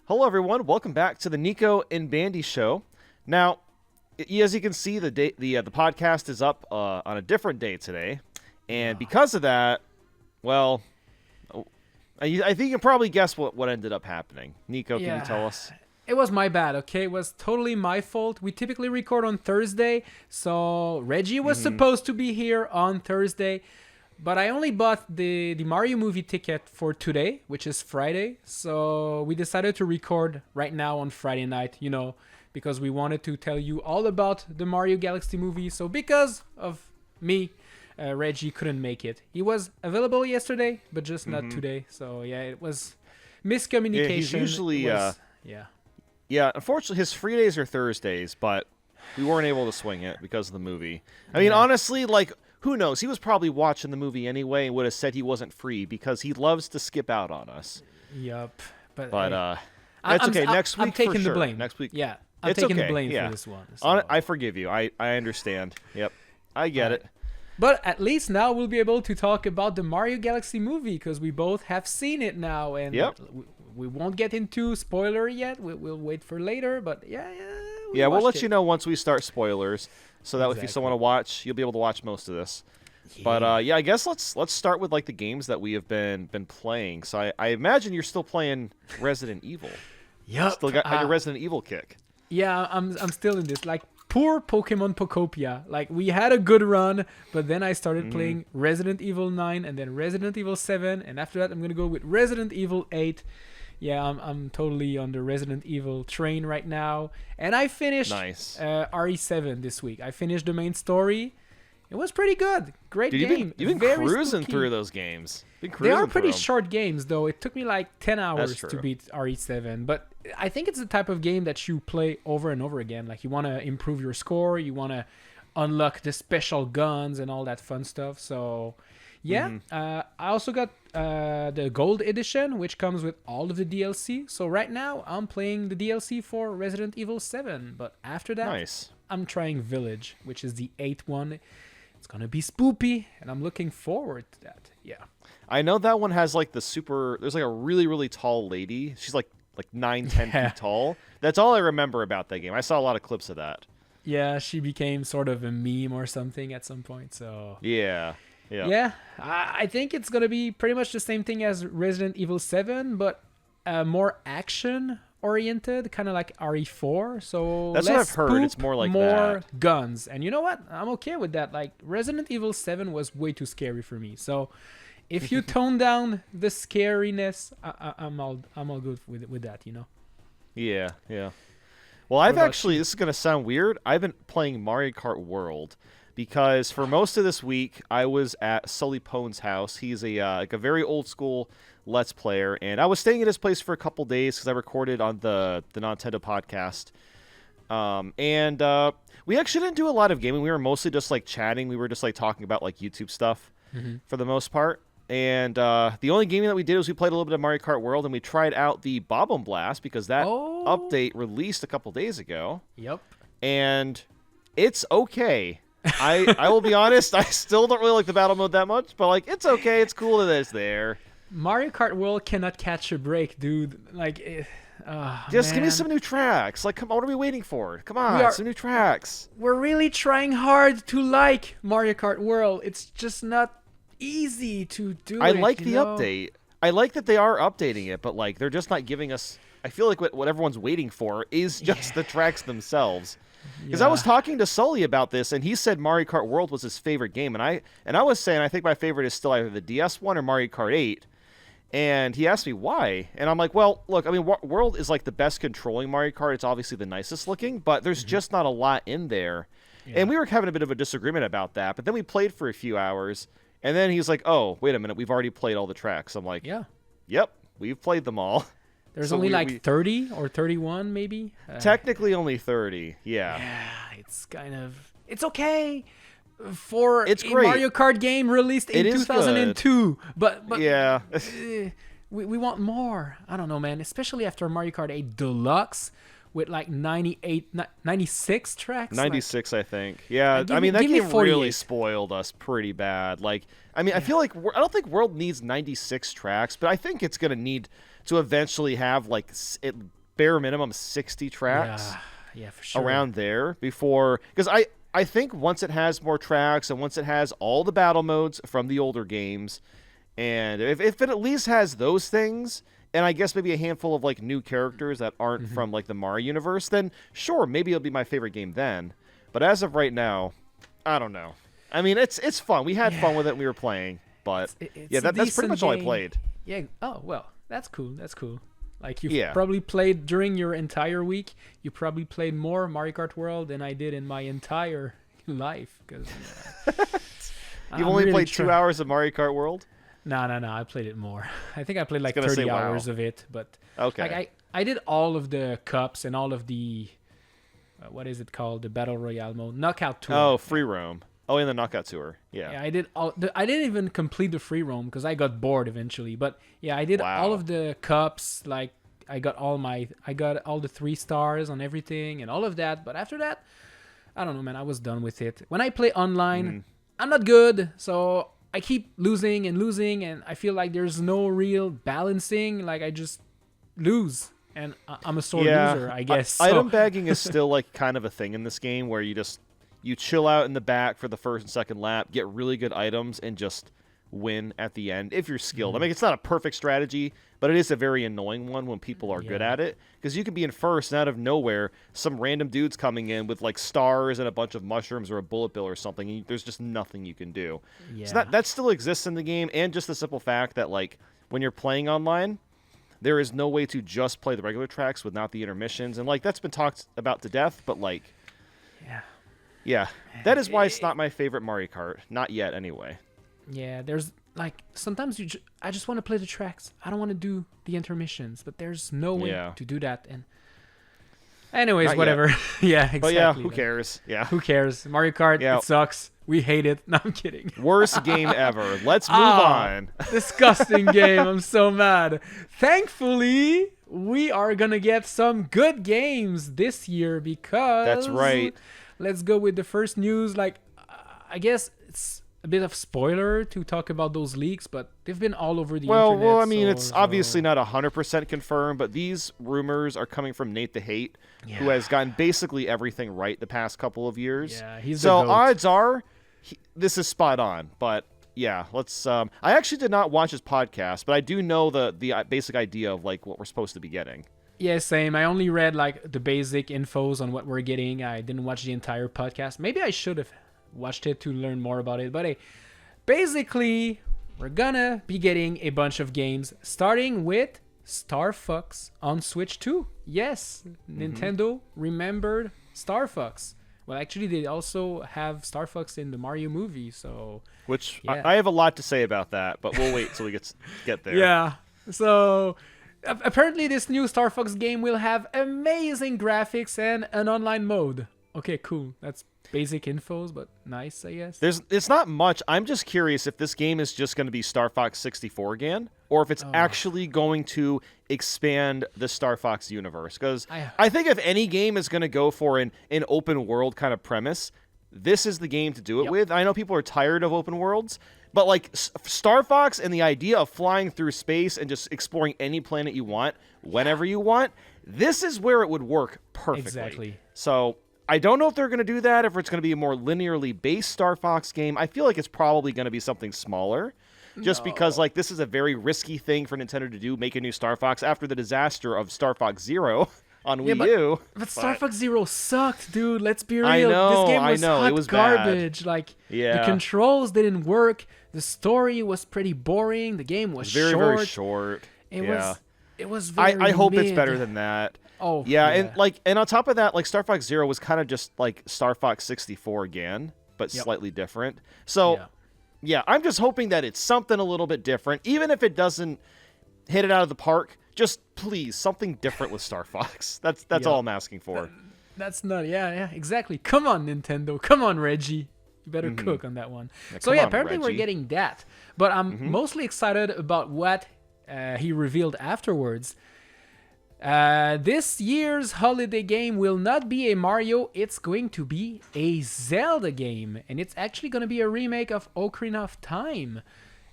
Hello, everyone. Welcome back to the Nico and Bandy show. Now, as you can see, the podcast is up on a different day today, and because of that, well, I think you can probably guess what ended up happening. Nico, can you tell us? It was my bad, okay? It was totally my fault. We typically record on Thursday, so Reggie was supposed to be here on Thursday, but I only bought the Mario movie ticket for today, which is Friday, so we decided to record right now on Friday night, because we wanted to tell you all about the Mario Galaxy movie. So because of me, Reggie couldn't make it. He was available yesterday, but just not today. So yeah, it was miscommunication. Yeah, he's usually yeah. Yeah, unfortunately, his free days are Thursdays, but we weren't able to swing it because of the movie. I mean, honestly, who knows? He was probably watching the movie anyway and would have said he wasn't free because he loves to skip out on us. Yup. But that's okay. Next week, I'm taking for sure. the blame. Next week. Yeah, I'm taking the blame for this one. So. I forgive you. I understand. Yep. I get it. But at least now we'll be able to talk about the Mario Galaxy movie because we both have seen it now. And we won't get into spoiler yet. We'll wait for later. But we'll let you know once we start spoilers, so that if you still want to watch, you'll be able to watch most of this. Yeah. But I guess let's start with the games that we have been playing. So I imagine you're still playing Resident Evil. Yep. Still got your Resident Evil kick. Yeah, I'm still in this. Poor Pokemon Pokopia. We had a good run, but then I started playing Resident Evil 9 and then Resident Evil 7, and after that I'm gonna go with Resident Evil 8. Yeah, I'm totally on the Resident Evil train right now. And I finished RE7 this week. I finished the main story. It was pretty good. Great game. You've been cruising through those games. They are pretty short games, though. It took me 10 hours to beat RE7. But I think it's the type of game that you play over and over again. You want to improve your score. You want to unlock the special guns and all that fun stuff. So... yeah, I also got the Gold Edition, which comes with all of the DLC. So right now, I'm playing the DLC for Resident Evil 7. But after that, I'm trying Village, which is the 8th one. It's going to be spoopy, and I'm looking forward to that. Yeah. I know that one has the super... There's a really, really tall lady. She's like 9, 10 feet tall. That's all I remember about that game. I saw a lot of clips of that. Yeah, she became sort of a meme or something at some point. So Yeah. Yeah, I think it's going to be pretty much the same thing as Resident Evil 7, but more action-oriented, kind of like RE4. So that's what I've heard. It's more more guns. And you know what? I'm okay with that. Resident Evil 7 was way too scary for me. So if you tone down the scariness, I'm all good with that, Yeah. Well, I've actually, this is going to sound weird, I've been playing Mario Kart World. Because for most of this week, I was at Sully Pone's house. He's a very old school Let's Player, and I was staying at his place for a couple days because I recorded on the Nintendo podcast. And we actually didn't do a lot of gaming. We were mostly just chatting. We were just talking about YouTube stuff for the most part. And the only gaming that we did was we played a little bit of Mario Kart World, and we tried out the Bob and Blast because that update released a couple days ago. Yep. And it's okay. I will be honest, I still don't really like the battle mode that much, but it's okay, it's cool that it's there. Mario Kart World cannot catch a break, dude. Just give me some new tracks. Come on, what are we waiting for? Come on, some new tracks. We're really trying hard to like Mario Kart World. It's just not easy to do. I like the update. I like that they are updating it, but they're just not giving us. I feel like what everyone's waiting for is just the tracks themselves. Because I was talking to Sully about this, and he said Mario Kart World was his favorite game, and I was saying I think my favorite is still either the DS one or Mario Kart 8. And he asked me why, and I'm like, well, look, I mean, World is the best controlling Mario Kart. It's obviously the nicest looking, but there's just not a lot in there. Yeah. And we were having a bit of a disagreement about that, but then we played for a few hours, and then he's like, oh, wait a minute, we've already played all the tracks. I'm like, yep, we've played them all. There's only 30 or 31 maybe? Technically only 30, yeah. Yeah, it's okay for it's a great. Mario Kart game released in 2002. But yeah. we want more. I don't know, man, especially after Mario Kart 8 Deluxe with 96 tracks. 96, I think. Yeah, I mean, that game really spoiled us pretty bad. I mean, I feel I don't think World needs 96 tracks, but I think it's going to need to eventually have like bare minimum 60 tracks. Yeah, for sure. Around there before, because I think once it has more tracks and once it has all the battle modes from the older games, and if it at least has those things, and I guess maybe a handful of like new characters that aren't from like the Mario universe, then sure, maybe it'll be my favorite game then. But as of right now, I don't know. I mean, it's fun. We had fun with it and we were playing, but that's pretty much all I played. Yeah. Oh well, that's cool. That's cool. Like you've probably played during your entire week. You probably played more Mario Kart World than I did in my entire life. Because you've only played 2 hours of Mario Kart World. No. I played it more. I think I played like 30 hours of it. But like I did all of the cups and all of the what is it called? The Battle Royale mode, Knockout Tour. Oh, free roam. Oh, in the Knockout Tour. Yeah, I did all. I didn't even complete the free roam because I got bored eventually. But yeah, I did all of the cups. Like I got all the 3 stars on everything and all of that. But after that, I don't know, man. I was done with it. When I play online, I'm not good, so I keep losing, and I feel like there's no real balancing. Like I just lose, and I'm a sore loser, I guess. Item bagging is still like kind of a thing in this game where you chill out in the back for the first and second lap, get really good items, and just win at the end if you're skilled. I mean, it's not a perfect strategy, but it is a very annoying one when people are good at it, because you could be in first and out of nowhere, some random dude's coming in with like stars and a bunch of mushrooms or a bullet bill or something, and there's just nothing you can do. Yeah. So that still exists in the game, and just the simple fact that like when you're playing online, there is no way to just play the regular tracks without the intermissions, and like that's been talked about to death, but like yeah, that is why it's not my favorite Mario Kart. Not yet, anyway. Yeah, there's like sometimes I just want to play the tracks. I don't want to do the intermissions, but there's no way to do that. And anyways, not whatever. Yeah, exactly. But yeah, who cares? Yeah, who cares? Mario Kart, it sucks. We hate it. No, I'm kidding. Worst game ever. Let's move on. Disgusting game. I'm so mad. Thankfully, we are gonna get some good games this year because that's right. Let's go with the first news. Like, I guess it's a bit of spoiler to talk about those leaks, but they've been all over the internet. Well, I mean, it's obviously not 100% confirmed, but these rumors are coming from Nate the Hate, who has gotten basically everything right the past couple of years. Yeah, he's so the GOAT. Odds are this is spot on. But yeah, let's. I actually did not watch his podcast, but I do know the basic idea of like what we're supposed to be getting. Yeah, same. I only read like the basic infos on what we're getting. I didn't watch the entire podcast. Maybe I should have watched it to learn more about it. But hey, basically, we're gonna be getting a bunch of games, starting with Star Fox on Switch 2. Yes, Nintendo remembered Star Fox. Well, actually, they also have Star Fox in the Mario movie. So, which I have a lot to say about that, but we'll wait till we get there. Yeah. So apparently, this new Star Fox game will have amazing graphics and an online mode. Okay, cool. That's basic infos, but nice, I guess. It's not much. I'm just curious if this game is just going to be Star Fox 64 again, or if it's actually going to expand the Star Fox universe. Because I think if any game is going to go for an open world kind of premise, this is the game to do it with. I know people are tired of open worlds, but like Star Fox and the idea of flying through space and just exploring any planet you want, whenever you want, this is where it would work perfectly. Exactly. So I don't know if they're going to do that, if it's going to be a more linearly based Star Fox game. I feel like it's probably going to be something smaller, just because like this is a very risky thing for Nintendo to do, make a new Star Fox after the disaster of Star Fox Zero on Wii U. But Star Fox Zero sucked, dude. Let's be real. This game was hot it was garbage. Bad. Like the controls didn't work. The story was pretty boring. The game was very, short. Very short. It was very I hope mid. It's better than that. Oh yeah, and on top of that, like Star Fox Zero was kind of just like Star Fox 64 again, but slightly different. So I'm just hoping that it's something a little bit different, even if it doesn't hit it out of the park. Just please something different with Star Fox. That's all I'm asking for. That's not exactly. Come on, Nintendo. Come on, Reggie. You better cook on that one. So apparently Reggie. We're getting that. But I'm mostly excited about what he revealed afterwards. This year's holiday game will not be a Mario, it's going to be a Zelda game. And it's actually going to be a remake of Ocarina of Time.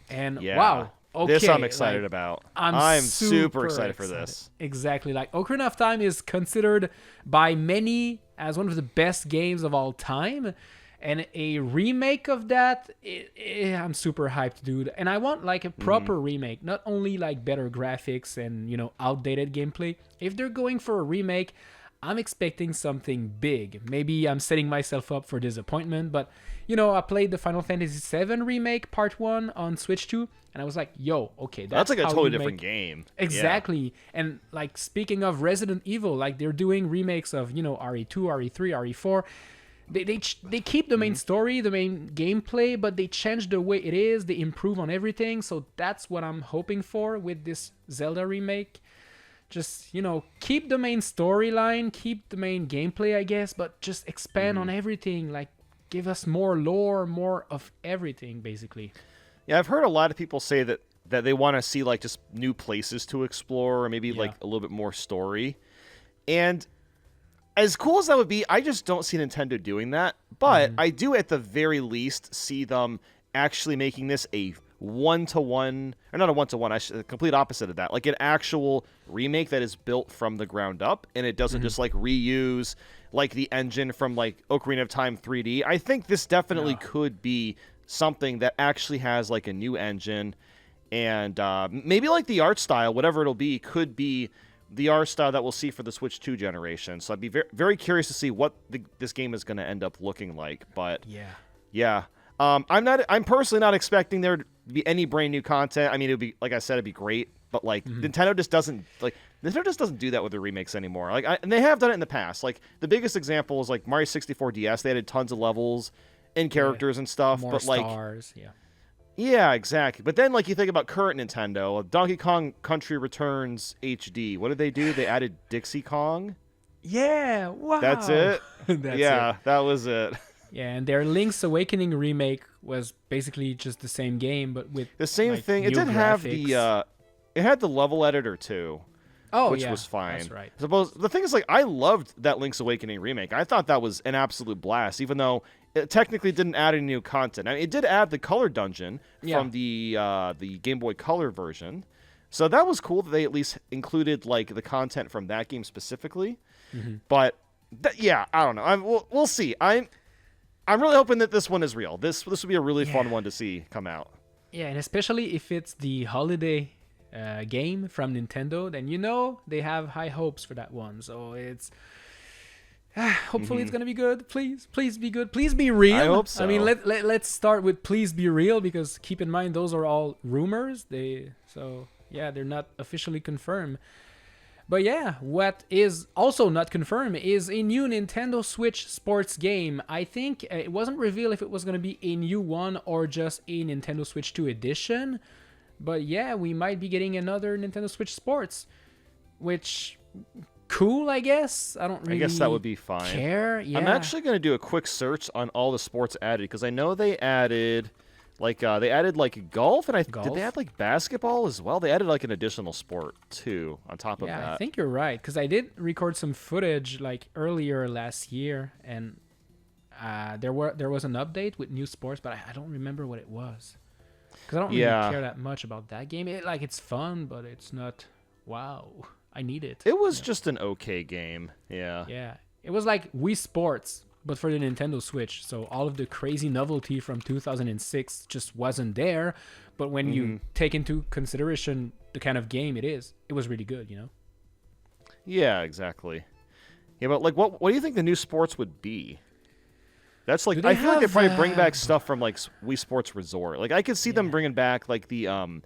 And wow, okay, this I'm excited about. I'm super excited for this. Exactly. Like, Ocarina of Time is considered by many as one of the best games of all time. And a remake of that, I'm super hyped, dude. And I want like a proper remake, not only like better graphics and, you know, outdated gameplay. If they're going for a remake, I'm expecting something big. Maybe I'm setting myself up for disappointment, but, you know, I played the Final Fantasy VII Remake Part 1 on Switch 2, and I was like, yo, okay, that's like a how totally you different make... game. Exactly. Yeah. And, like, speaking of Resident Evil, like, they're doing remakes of, you know, RE2, RE3, RE4. They keep the main story, the main gameplay, but they change the way it is. They improve on everything. So that's what I'm hoping for with this Zelda remake. Just, you know, keep the main storyline, keep the main gameplay, I guess, but just expand on everything. Like, give us more lore, more of everything, basically. Yeah, I've heard a lot of people say that they want to see, like, just new places to explore or maybe, like, a little bit more story. And as cool as that would be, I just don't see Nintendo doing that. But I do, at the very least, see them actually making this a one-to-one, or not a one-to-one, the complete opposite of that. Like an actual remake that is built from the ground up, and it doesn't just, like, reuse, like, the engine from, like, Ocarina of Time 3D. I think this definitely could be something that actually has, like, a new engine, and maybe, like, the art style, whatever it'll be, could be the art style that we'll see for the Switch 2 generation. So I'd be very, very curious to see what this game is going to end up looking like. But yeah. I'm personally not expecting there to be any brand new content. I mean, it would be, like I said, it'd be great. But like Nintendo just doesn't do that with their remakes anymore. Like, and they have done it in the past. Like the biggest example is like Mario 64 DS. They added tons of levels and characters and stuff. More but stars, like, yeah, exactly. But then, like, you think about current Nintendo, Donkey Kong Country Returns HD. What did they do? They added Dixie Kong. Yeah, wow. That's it? That was it. Yeah, and their Link's Awakening remake was basically just the same game, but with the same like, thing. It did have the it had the level editor too. Which was fine. That's right. Suppose the thing is, like, I loved that Link's Awakening remake. I thought that was an absolute blast, even though it technically didn't add any new content. I mean, it did add the color dungeon from the Game Boy Color version, so that was cool that they at least included like the content from that game specifically. But I don't know. We'll see. I'm really hoping that this one is real. This will be a really fun one to see come out. Yeah, and especially if it's the holiday game from Nintendo, then you know they have high hopes for that one. So it's hopefully it's gonna be good. Please be good. Please be real. I hope so. I mean, let's start with please be real, because keep in mind those are all rumors. They're not officially confirmed. But yeah, what is also not confirmed is a new Nintendo Switch sports game. I think it wasn't revealed if it was going to be a new one or just a Nintendo Switch 2 edition. But yeah, we might be getting another Nintendo Switch Sports, which cool, I guess. I don't really I guess that would be fine. care. Yeah. I'm actually going to do a quick search on all the sports added, because I know they added golf, and did they add like basketball as well? They added like an additional sport too on top of that. Yeah, I think you're right, because I did record some footage like earlier last year, and there was an update with new sports, but I don't remember what it was. Because I don't really care that much about that game. It's fun, but it's not, wow, I need it. It was just an okay game, yeah. Yeah, it was like Wii Sports, but for the Nintendo Switch. So all of the crazy novelty from 2006 just wasn't there. But when you take into consideration the kind of game it is, it was really good, you know? Yeah, exactly. Yeah, but like, what do you think the new sports would be? That's like, I feel like they probably bring back stuff from like Wii Sports Resort. Like I could see them bringing back like the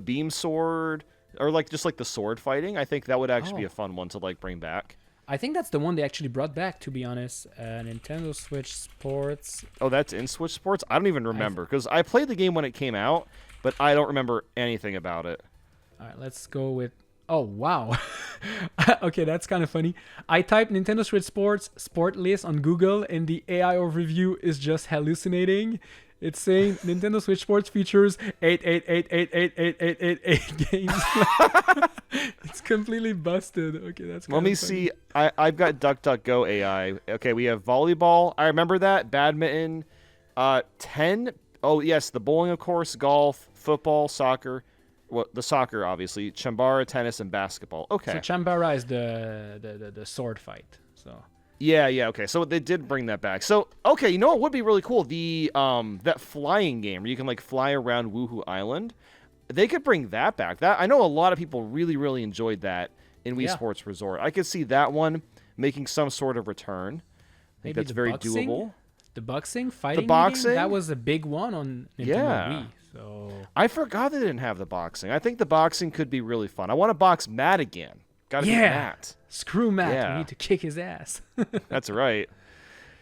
beam sword, or like just like the sword fighting. I think that would actually be a fun one to like bring back. I think that's the one they actually brought back, to be honest. Nintendo Switch Sports. Oh, that's in Switch Sports? I don't even remember, because I played the game when it came out, but I don't remember anything about it. All right, let's go with... Oh, wow. Okay, that's kind of funny. I typed Nintendo Switch Sports sport list on Google, and the AI overview is just hallucinating. It's saying Nintendo Switch Sports features 8 games. It's completely busted. Okay, that's Let me funny. see. I've got DuckDuckGo AI. Okay, we have volleyball. I remember that. Badminton. 10. Oh, yes, the bowling, of course. Golf, football, soccer, the soccer, obviously, Chambara, tennis, and basketball. Okay. So Chambara is the sword fight. So. Yeah, okay. So they did bring that back. So, okay, you know what would be really cool? The that flying game where you can like fly around Woohoo Island. They could bring that back. That I know a lot of people really, really enjoyed that in Wii Sports Resort. I could see that one making some sort of return. I think that's very doable. The boxing fighting. The boxing game, that was a big one on Nintendo Wii. So I forgot they didn't have the boxing. I think the boxing could be really fun. I want to box Matt again. Gotta be Matt. Screw Matt. We need to kick his ass. That's right.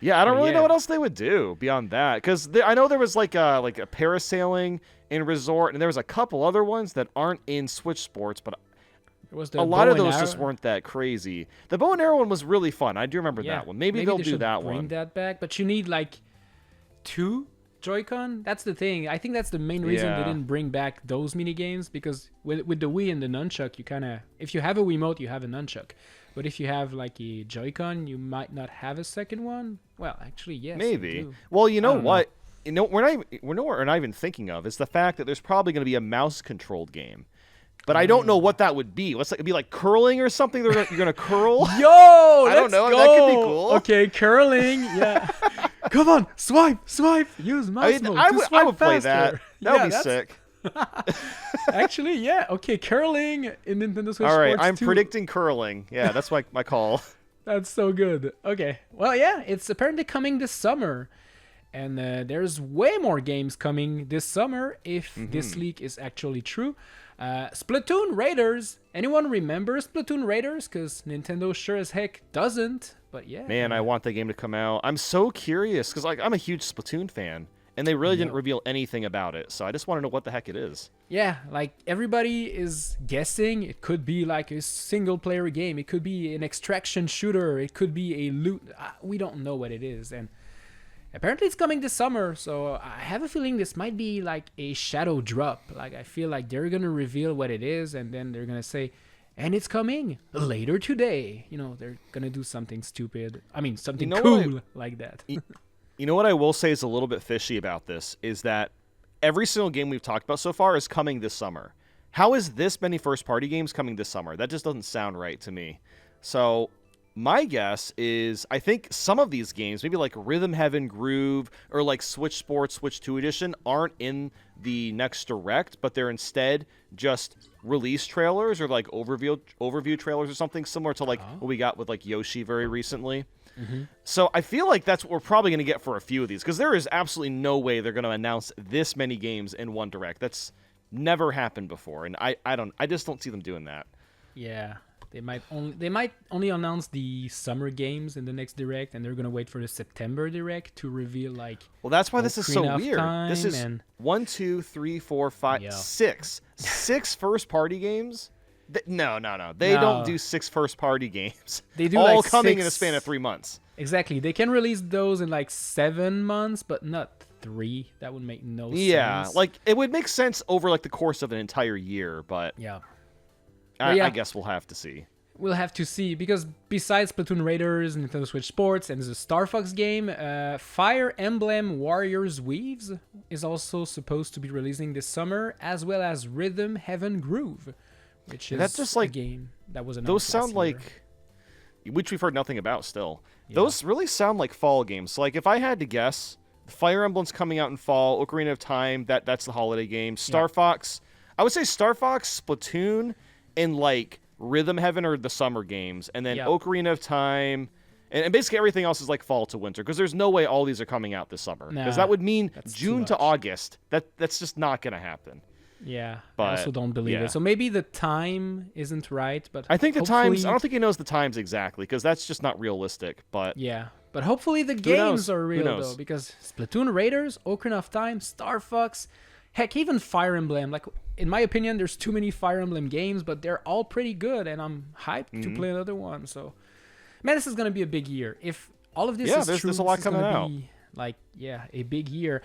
Yeah, I don't really know what else they would do beyond that, because I know there was like a parasailing in Resort, and there was a couple other ones that aren't in Switch Sports, but a lot of those just weren't that crazy. The bow and arrow one was really fun. I do remember that one. Maybe they'll do that one. Bring that back, but you need like 2 Joy-Con. That's the thing. I think that's the main reason they didn't bring back those mini games, because with the Wii and the nunchuck, you kind of, if you have a Wiimote, you have a nunchuck. But if you have like a Joy-Con, you might not have a second one. Well, actually, yes. Maybe. Well, you know what? You know, we're not even thinking of is the fact that there's probably going to be a mouse-controlled game. But I don't know what that would be. What's it be like curling or something? You're gonna curl? Yo, I don't know. Go. That could be cool. Okay, curling. Yeah. Come on, swipe. Use mouse mode. I would play that. That would be sick. Actually, yeah. Okay, curling in Nintendo Switch. All right, Sports I'm 2. predicting curling. Yeah, that's my call. That's so good. Okay. Well, yeah, it's apparently coming this summer. And there's way more games coming this summer if this leak is actually true. Splatoon Raiders. Anyone remember Splatoon Raiders? Because Nintendo sure as heck doesn't. But yeah. Man, I want the game to come out. I'm so curious because like I'm a huge Splatoon fan. And they really didn't reveal anything about it. So I just want to know what the heck it is. Yeah, like everybody is guessing. It could be like a single-player game. It could be an extraction shooter. It could be a loot. We don't know what it is. And apparently it's coming this summer. So I have a feeling this might be like a shadow drop. Like I feel like they're going to reveal what it is. And then they're going to say, and it's coming later today. You know, they're going to do something stupid. I mean, something cool like that. You know what I will say is a little bit fishy about this is that every single game we've talked about so far is coming this summer. How is this many first-party games coming this summer? That just doesn't sound right to me. So my guess is I think some of these games, maybe like Rhythm Heaven Groove or like Switch Sports Switch 2 Edition, aren't in the next Direct, but they're instead just release trailers or like overview trailers or something similar to like what we got with like Yoshi very recently. So I feel like that's what we're probably going to get for a few of these because there is absolutely no way they're going to announce this many games in one Direct. That's never happened before, and I just don't see them doing that. Yeah, they might only announce the summer games in the next Direct, and they're going to wait for the September Direct to reveal like. Well, that's why this is so weird. This is 1, 2, 3, 4, 5, 6 first-party games. No. They don't do 6 first-party games. They do all like coming in a span of 3 months. Exactly. They can release those in like 7 months, but not 3. That would make no sense. Yeah, like it would make sense over like the course of an entire year, but I guess we'll have to see. We'll have to see because besides Splatoon Raiders, Nintendo Switch Sports, and the Star Fox game, Fire Emblem Warriors Weaves is also supposed to be releasing this summer, as well as Rhythm Heaven Groove. Which is just like a game that was announced. Those sound like, which we've heard nothing about still. Yeah. Those really sound like fall games. So like if I had to guess, Fire Emblem's coming out in fall. Ocarina of Time, that's the holiday game. Star Fox, I would say Star Fox, Splatoon, and like Rhythm Heaven are the summer games, and then Ocarina of Time, and basically everything else is like fall to winter. Because there's no way all these are coming out this summer. Because that would mean June to August. That's just not going to happen. Yeah, but I also don't believe it. So maybe the time isn't right, but I think the times. I don't think he knows the times exactly because that's just not realistic. But but hopefully the games are real though, because Splatoon Raiders, Ocarina of Time, Star Fox, heck, even Fire Emblem. Like in my opinion, there's too many Fire Emblem games, but they're all pretty good, and I'm hyped to play another one. So, man, this is gonna be a big year. If all of this is true, there's a lot coming out. Like a big year,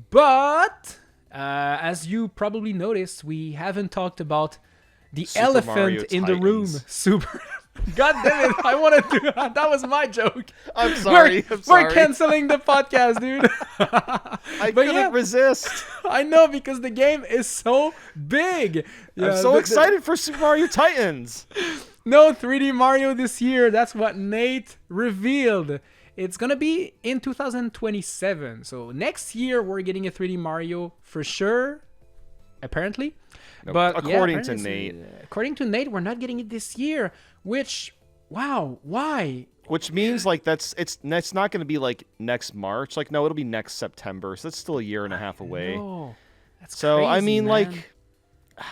but. As you probably noticed, we haven't talked about the elephant in the room. God damn it! I wanted to. That was my joke. I'm sorry. We're canceling the podcast, dude. I couldn't resist. I know, because the game is so big. I'm so excited for Super Mario Titans. No 3D Mario this year. That's what Nate revealed. It's going to be in 2027. So next year, we're getting a 3D Mario for sure, apparently. But according to Nate. According to Nate, we're not getting it this year, which, wow, why? Which means like that's not going to be like next March. Like, no, it'll be next September. So that's still a year and a half away. No, that's so crazy, I mean, man. like,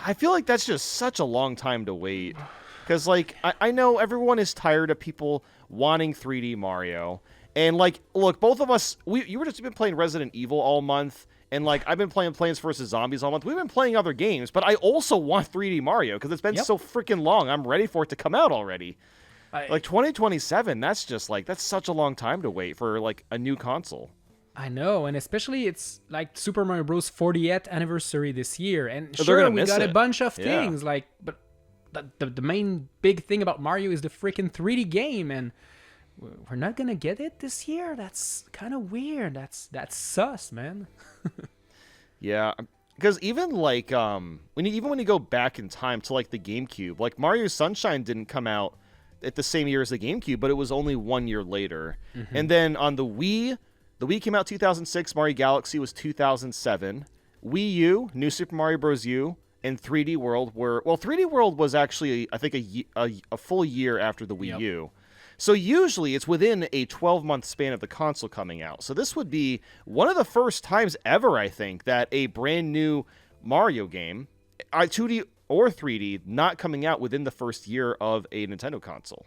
I feel like that's just such a long time to wait. Because like I know everyone is tired of people wanting 3D Mario. And like, look, both of us, you were just been playing Resident Evil all month, and like I've been playing Plants vs Zombies all month. We've been playing other games, but I also want 3D Mario because it's been so freaking long. I'm ready for it to come out already. Like 2027, that's such a long time to wait for like a new console. I know, and especially it's like Super Mario Bros. 40th anniversry this year, and sure, we got a bunch of things like, but the main big thing about Mario is the freaking 3D game, and we're not gonna get it this year. That's kind of weird. That's sus, man. Yeah, because even like when you go back in time to like the GameCube, like Mario Sunshine didn't come out at the same year as the GameCube, but it was only 1 year later. And then on the Wii came out 2006. Mario Galaxy was 2007. Wii U, New Super Mario Bros. U, and 3D World 3D World was actually I think a full year after the Wii U. So usually it's within a 12-month span of the console coming out. So this would be one of the first times ever, I think, that a brand new Mario game, 2D or 3D, not coming out within the first year of a Nintendo console.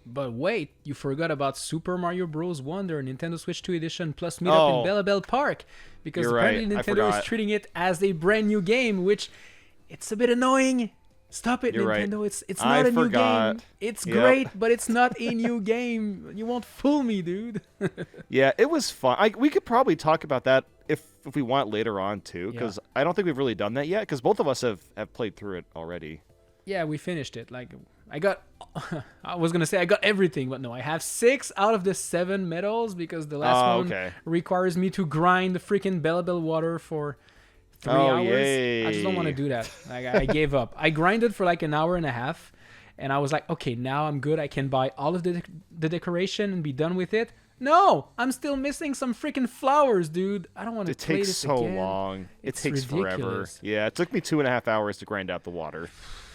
But wait, you forgot about Super Mario Bros. Wonder, Nintendo Switch 2 Edition Plus Meetup in Bella Bell Park. Because apparently Nintendo is treating it as a brand new game, which it's a bit annoying. Stop it, You're Nintendo. Right. It's not a new game. It's great, but it's not a new game. You won't fool me, dude. Yeah, it was fun. We could probably talk about that if we want later on, too, because I don't think we've really done that yet, because both of us have played through it already. Yeah, we finished it. Like, I was going to say I got everything, but no, I have 6 out of the 7 medals, because the last one requires me to grind the freaking Bella Bell water for 3 hours. Yay. I just don't want to do that. Like, I gave up. I grinded for like an hour and a half, and I was like, okay, now I'm good. I can buy all of the decoration and be done with it. No, I'm still missing some freaking flowers, dude. I don't want to play this again. It takes so long. It takes forever. Yeah, it took me 2.5 hours to grind out the water.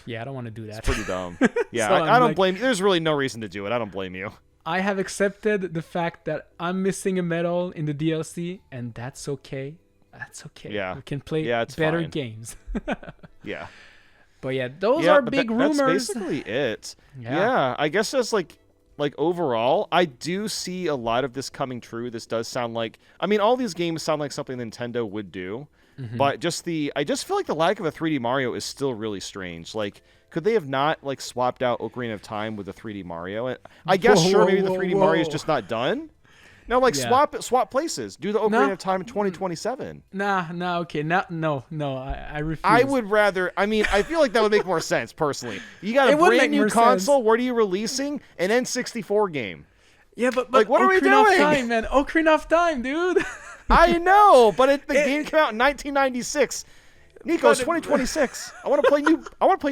Yeah, I don't want to do that. It's pretty dumb. Yeah, so I don't blame you. There's really no reason to do it. I don't blame you. I have accepted the fact that I'm missing a medal in the DLC, and that's okay. That's okay. Yeah. We can play better games. Yeah. But yeah, those are big rumors. That's basically it. Yeah. I guess just like overall, I do see a lot of this coming true. This does sound like, I mean, all these games sound like something Nintendo would do. But I just feel like the lack of a 3D Mario is still really strange. Like, could they have not like swapped out Ocarina of Time with a 3D Mario? I guess maybe the 3D Mario is just not done. No, like swap places. Do the Ocarina of Time in 2027. Okay. No, I refuse. I would rather. I mean, I feel like that would make more sense personally. You got a brand new console. Sense. What are you releasing? An N64 game. Yeah, but like, what are we doing? Ocarina of Time, man. Ocarina of Time, dude. I know, but the game came out in 1996. Nico, it's 2026. I want to play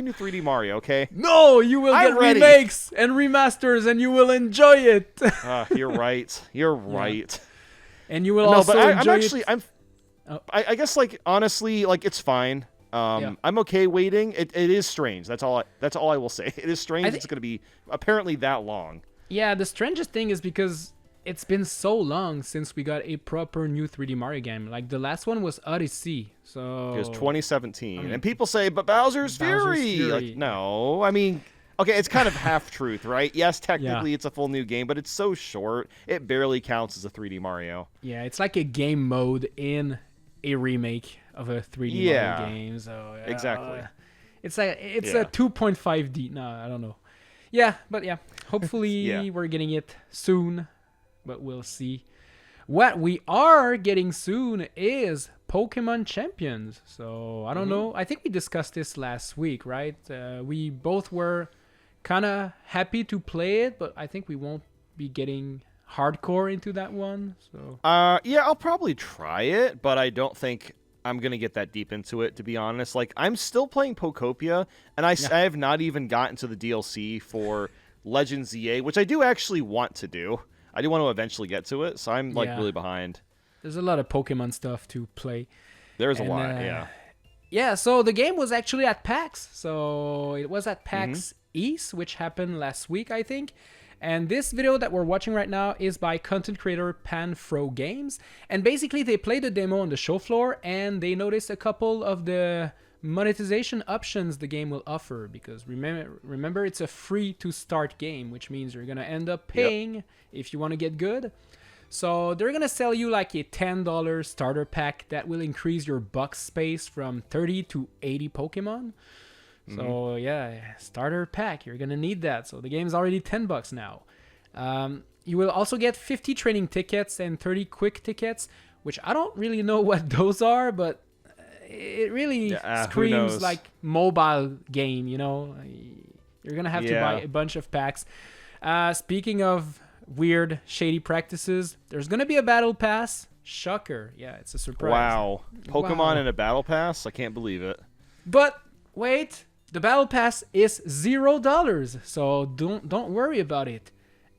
new 3D Mario. Okay. No, you will get remakes and remasters, and you will enjoy it. You're right. You're right. And you will also enjoy it. I guess like honestly, like it's fine. I'm okay waiting. It is strange. That's all I will say. It is strange. It's going to be apparently that long. Yeah, the strangest thing is because it's been so long since we got a proper new 3D Mario game. Like, the last one was Odyssey. So it was 2017. And people say, but Bowser's Fury. Like, no. I mean, okay, it's kind of half-truth, right? Yes, technically it's a full new game, but it's so short. It barely counts as a 3D Mario. Yeah, it's like a game mode in a remake of a 3D Mario game. So exactly. It's a 2.5D. No, I don't know. Yeah, but yeah. Hopefully we're getting it soon. But we'll see. What we are getting soon is Pokemon Champions. So I don't know. I think we discussed this last week, right? We both were kind of happy to play it, but I think we won't be getting hardcore into that one. So yeah, I'll probably try it, but I don't think I'm gonna get that deep into it, to be honest. Like, I'm still playing Pokopia, and I have not even gotten to the DLC for Legends EA, which I do actually want to do. I do want to eventually get to it, so I'm like really behind. There's a lot of Pokemon stuff to play. There's a lot, yeah. Yeah, so the game was actually at PAX. So it was at PAX East, which happened last week, I think. And this video that we're watching right now is by content creator Panfro Games. And basically they played the demo on the show floor and they noticed a couple of the monetization options the game will offer. Because remember it's a free to start game, which means you're going to end up paying if you want to get good. So they're going to sell you like a $10 starter pack that will increase your box space from 30 to 80 Pokemon. So yeah, starter pack, you're gonna need that. So the game's already $10 now. You will also get 50 training tickets and 30 quick tickets, which I don't really know what those are, but it really screams like mobile game, you know. You're gonna have to buy a bunch of packs. Speaking of weird, shady practices, there's gonna be a battle pass. Shocker. Yeah, it's a surprise. Wow. Pokemon in a battle pass? I can't believe it. But wait. The battle pass is $0, so don't worry about it.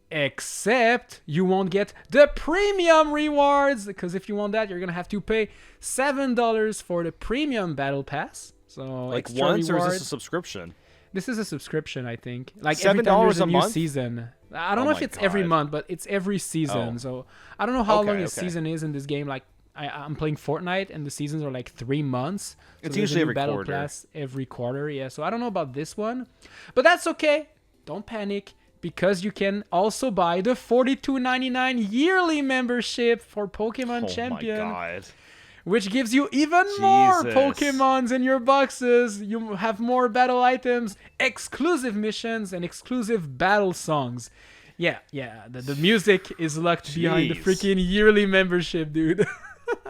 Except you won't get the premium rewards, because if you want that, you're gonna have to pay $7 for the premium battle pass. So like once, or is this a subscription? This is a subscription, I think. Like every time there's a new season. I don't know if it's every month, but it's every season. So I don't know how long a season is in this game. Like I'm playing Fortnite, and the seasons are like 3 months. So it's usually every battle quarter. Pass every quarter, yeah. So I don't know about this one, but that's okay. Don't panic, because you can also buy the $42.99 yearly membership for Pokemon Champion. Oh my god! Which gives you even more Pokemons in your boxes. You have more battle items, exclusive missions, and exclusive battle songs. Yeah. The music is locked behind the freaking yearly membership, dude.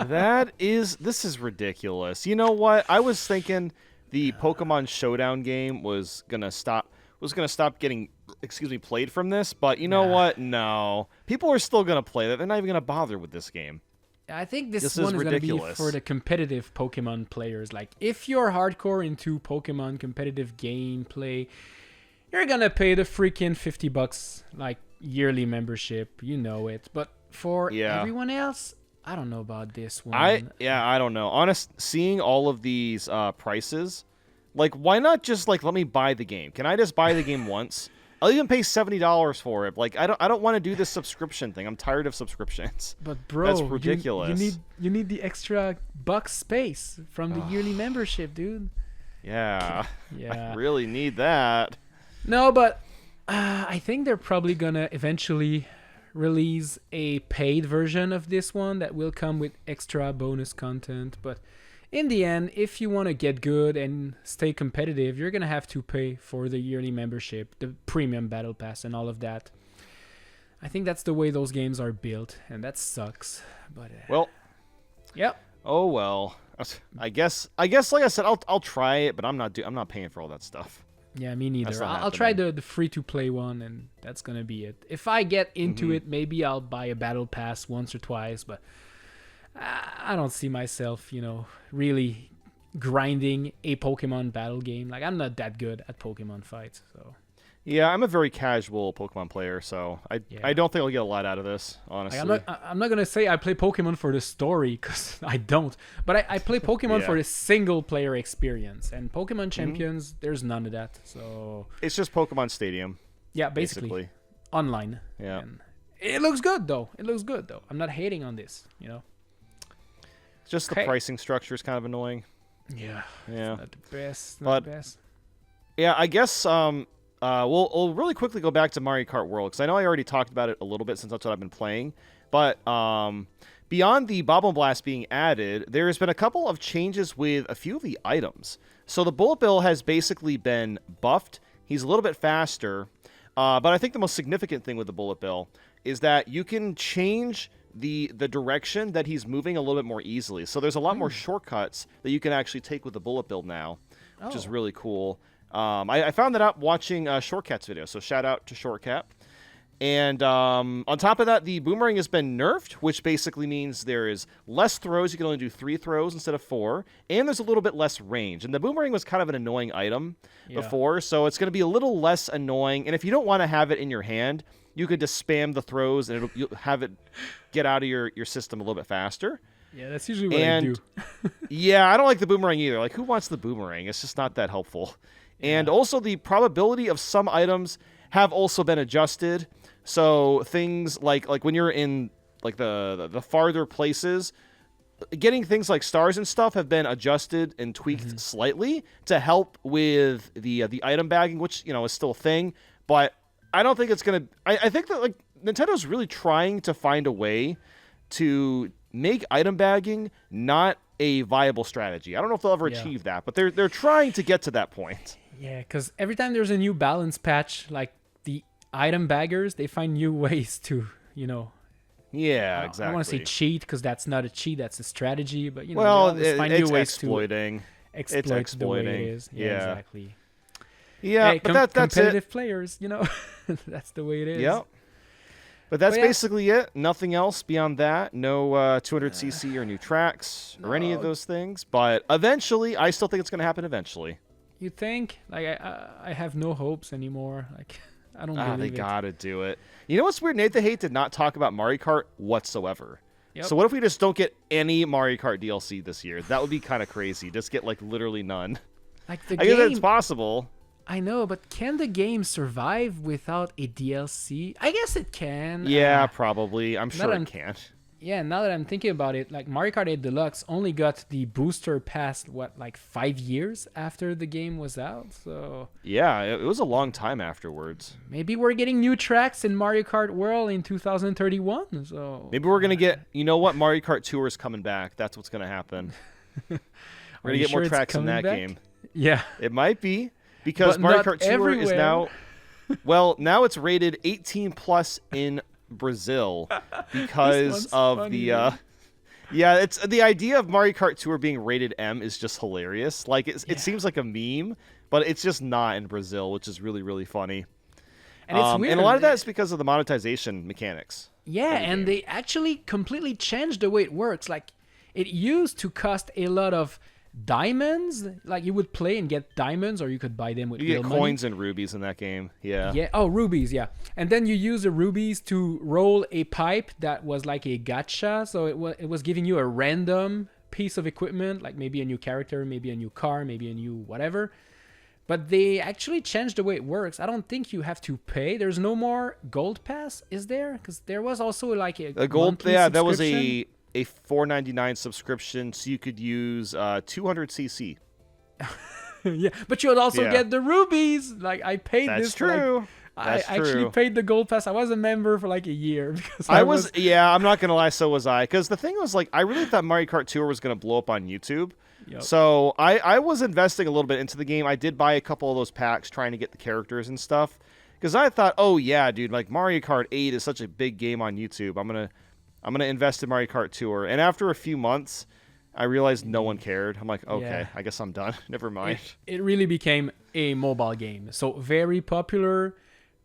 This is ridiculous. You know what? I was thinking the Pokemon Showdown game was gonna stop getting played from this, but you know what? No. People are still gonna play that. They're not even gonna bother with this game. I think this one is gonna be for the competitive Pokemon players. Like, if you're hardcore into Pokemon competitive gameplay, you're gonna pay the freaking $50 like yearly membership. You know it. But for everyone else, I don't know about this one. I don't know. Seeing all of these prices, like, why not just like let me buy the game? Can I just buy the game once? I'll even pay $70 for it. Like, I don't want to do this subscription thing. I'm tired of subscriptions. But bro, that's ridiculous. You need the extra box space from the yearly membership, dude. Yeah. I really need that. No, but I think they're probably gonna eventually release a paid version of this one that will come with extra bonus content. But in the end, if you want to get good and stay competitive, you're gonna have to pay for the yearly membership, the premium battle pass, and all of that. I think that's the way those games are built, and that sucks. But yep. Oh well. I guess like I said, I'll try it, but I'm not paying for all that stuff. Yeah, me neither. I'll try the free-to-play one, and that's going to be it. If I get into it, maybe I'll buy a battle pass once or twice, but I don't see myself, really grinding a Pokemon battle game. Like, I'm not that good at Pokemon fights, so... Yeah, I'm a very casual Pokemon player, so I don't think I'll get a lot out of this, honestly. Like, I'm not going to say I play Pokemon for the story, because I don't. But I play Pokemon for the single-player experience. And Pokemon Champions, there's none of that. So it's just Pokemon Stadium. Yeah, basically. Online. Yeah. And it looks good, though. I'm not hating on this, It's just the pricing structure is kind of annoying. Yeah. Not the best. Yeah, I guess... we'll really quickly go back to Mario Kart World, because I know I already talked about it a little bit since that's what I've been playing. But beyond the Bobble Blast being added, there's been a couple of changes with a few of the items. So the Bullet Bill has basically been buffed. He's a little bit faster. But I think the most significant thing with the Bullet Bill is that you can change the direction that he's moving a little bit more easily. So there's a lot more shortcuts that you can actually take with the Bullet Bill now, which is really cool. I found that out watching Shortcat's video, so shout out to Shortcat. And on top of that, the boomerang has been nerfed, which basically means there is less throws. You can only do 3 throws instead of 4, and there's a little bit less range. And the boomerang was kind of an annoying item before, so it's going to be a little less annoying. And if you don't want to have it in your hand, you could just spam the throws, and you'll have it get out of your system a little bit faster. Yeah, that's usually what I do. Yeah, I don't like the boomerang either. Like, who wants the boomerang? It's just not that helpful. And also, the probability of some items have also been adjusted. So things like when you're in like the farther places, getting things like stars and stuff have been adjusted and tweaked slightly to help with the item bagging, which is still a thing. But I don't think it's gonna. I think that like Nintendo's really trying to find a way to make item bagging not a viable strategy. I don't know if they'll ever achieve that, but they're trying to get to that point. Yeah, because every time there's a new balance patch, like the item baggers, they find new ways to, Yeah, exactly. I don't want to say cheat because that's not a cheat, that's a strategy. But they find it's new ways exploiting. to It's exploiting. the way it is. Yeah, exactly. Yeah, hey, but that's competitive it. players, that's the way it is. Yep. But that's basically it. Nothing else beyond that. No 200cc or new tracks or any of those things. But eventually, I still think it's going to happen eventually. You think? Like, I have no hopes anymore. Like, I don't believe they it. gotta do it. You know what's weird? Nathan Haight did not talk about Mario Kart whatsoever. Yep. So what if we just don't get any Mario Kart DLC this year? That would be kind of crazy. Just get like literally none. Like the I game, guess it's possible. I know, but can the game survive without a DLC? I guess it can. Yeah, probably. I'm sure it can't. Yeah, now that I'm thinking about it, like Mario Kart 8 Deluxe only got the booster pass, 5 years after the game was out? So yeah, it was a long time afterwards. Maybe we're getting new tracks in Mario Kart World in 2031. So maybe we're going to get, Mario Kart Tour is coming back. That's what's going to happen. We're going to get more tracks in that game. Yeah. It might be, because Mario Kart Tour is now... Well, now it's rated 18 plus in Brazil because of the it's the idea of Mario Kart Tour being rated M is just hilarious. Like it seems like a meme, but it's just not in Brazil, which is really, really funny. And it's weird. And a lot of that is because of the monetization mechanics. Yeah, and they actually completely changed the way it works. Like it used to cost a lot of diamonds, like you would play and get diamonds, or you could buy them with real money. You get coins and rubies in that game. Yeah. Oh, rubies. Yeah, and then you use the rubies to roll a pipe that was like a gacha. So it was giving you a random piece of equipment, like maybe a new character, maybe a new car, maybe a new whatever. But they actually changed the way it works. I don't think you have to pay. There's no more gold pass, is there? Because there was also like a gold. Yeah, that was a $4.99 subscription, so you could use 200cc. Yeah, but you would also get the rubies. Like I paid That's this. True. I actually paid the gold pass. I was a member for like a year because I'm not gonna lie, so was I. Because the thing was, like, I really thought Mario Kart Tour was gonna blow up on YouTube. Yep. So I was investing a little bit into the game. I did buy a couple of those packs trying to get the characters and stuff. Because I thought, oh yeah, dude, like Mario Kart 8 is such a big game on YouTube. I'm gonna invest in Mario Kart Tour. And after a few months, I realized no one cared. I'm like, okay, I guess I'm done. Never mind. It really became a mobile game. So very popular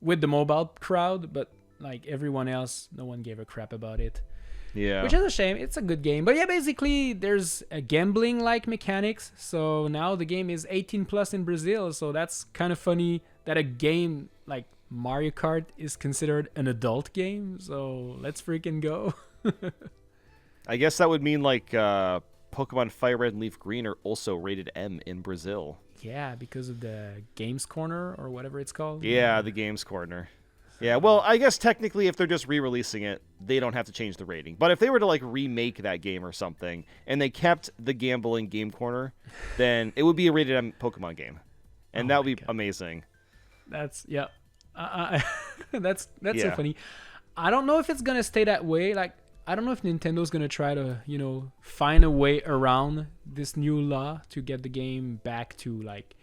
with the mobile crowd, but like everyone else, no one gave a crap about it. Yeah. Which is a shame. It's a good game. But yeah, basically there's a gambling-like mechanics. So now the game is 18 plus in Brazil. So that's kind of funny that a game like Mario Kart is considered an adult game. So let's freaking go. I guess that would mean like Pokemon Fire Red and Leaf Green are also rated M in Brazil. Yeah, because of the Games Corner or whatever it's called. Yeah, the Games Corner. Yeah, well, I guess technically if they're just re-releasing it, they don't have to change the rating. But if they were to like remake that game or something, and they kept the gambling Game Corner, then it would be a rated M Pokemon game, and that would be amazing. That's that's so funny. I don't know if it's gonna stay that way. Like, I don't know if Nintendo's gonna try to, find a way around this new law to get the game back to like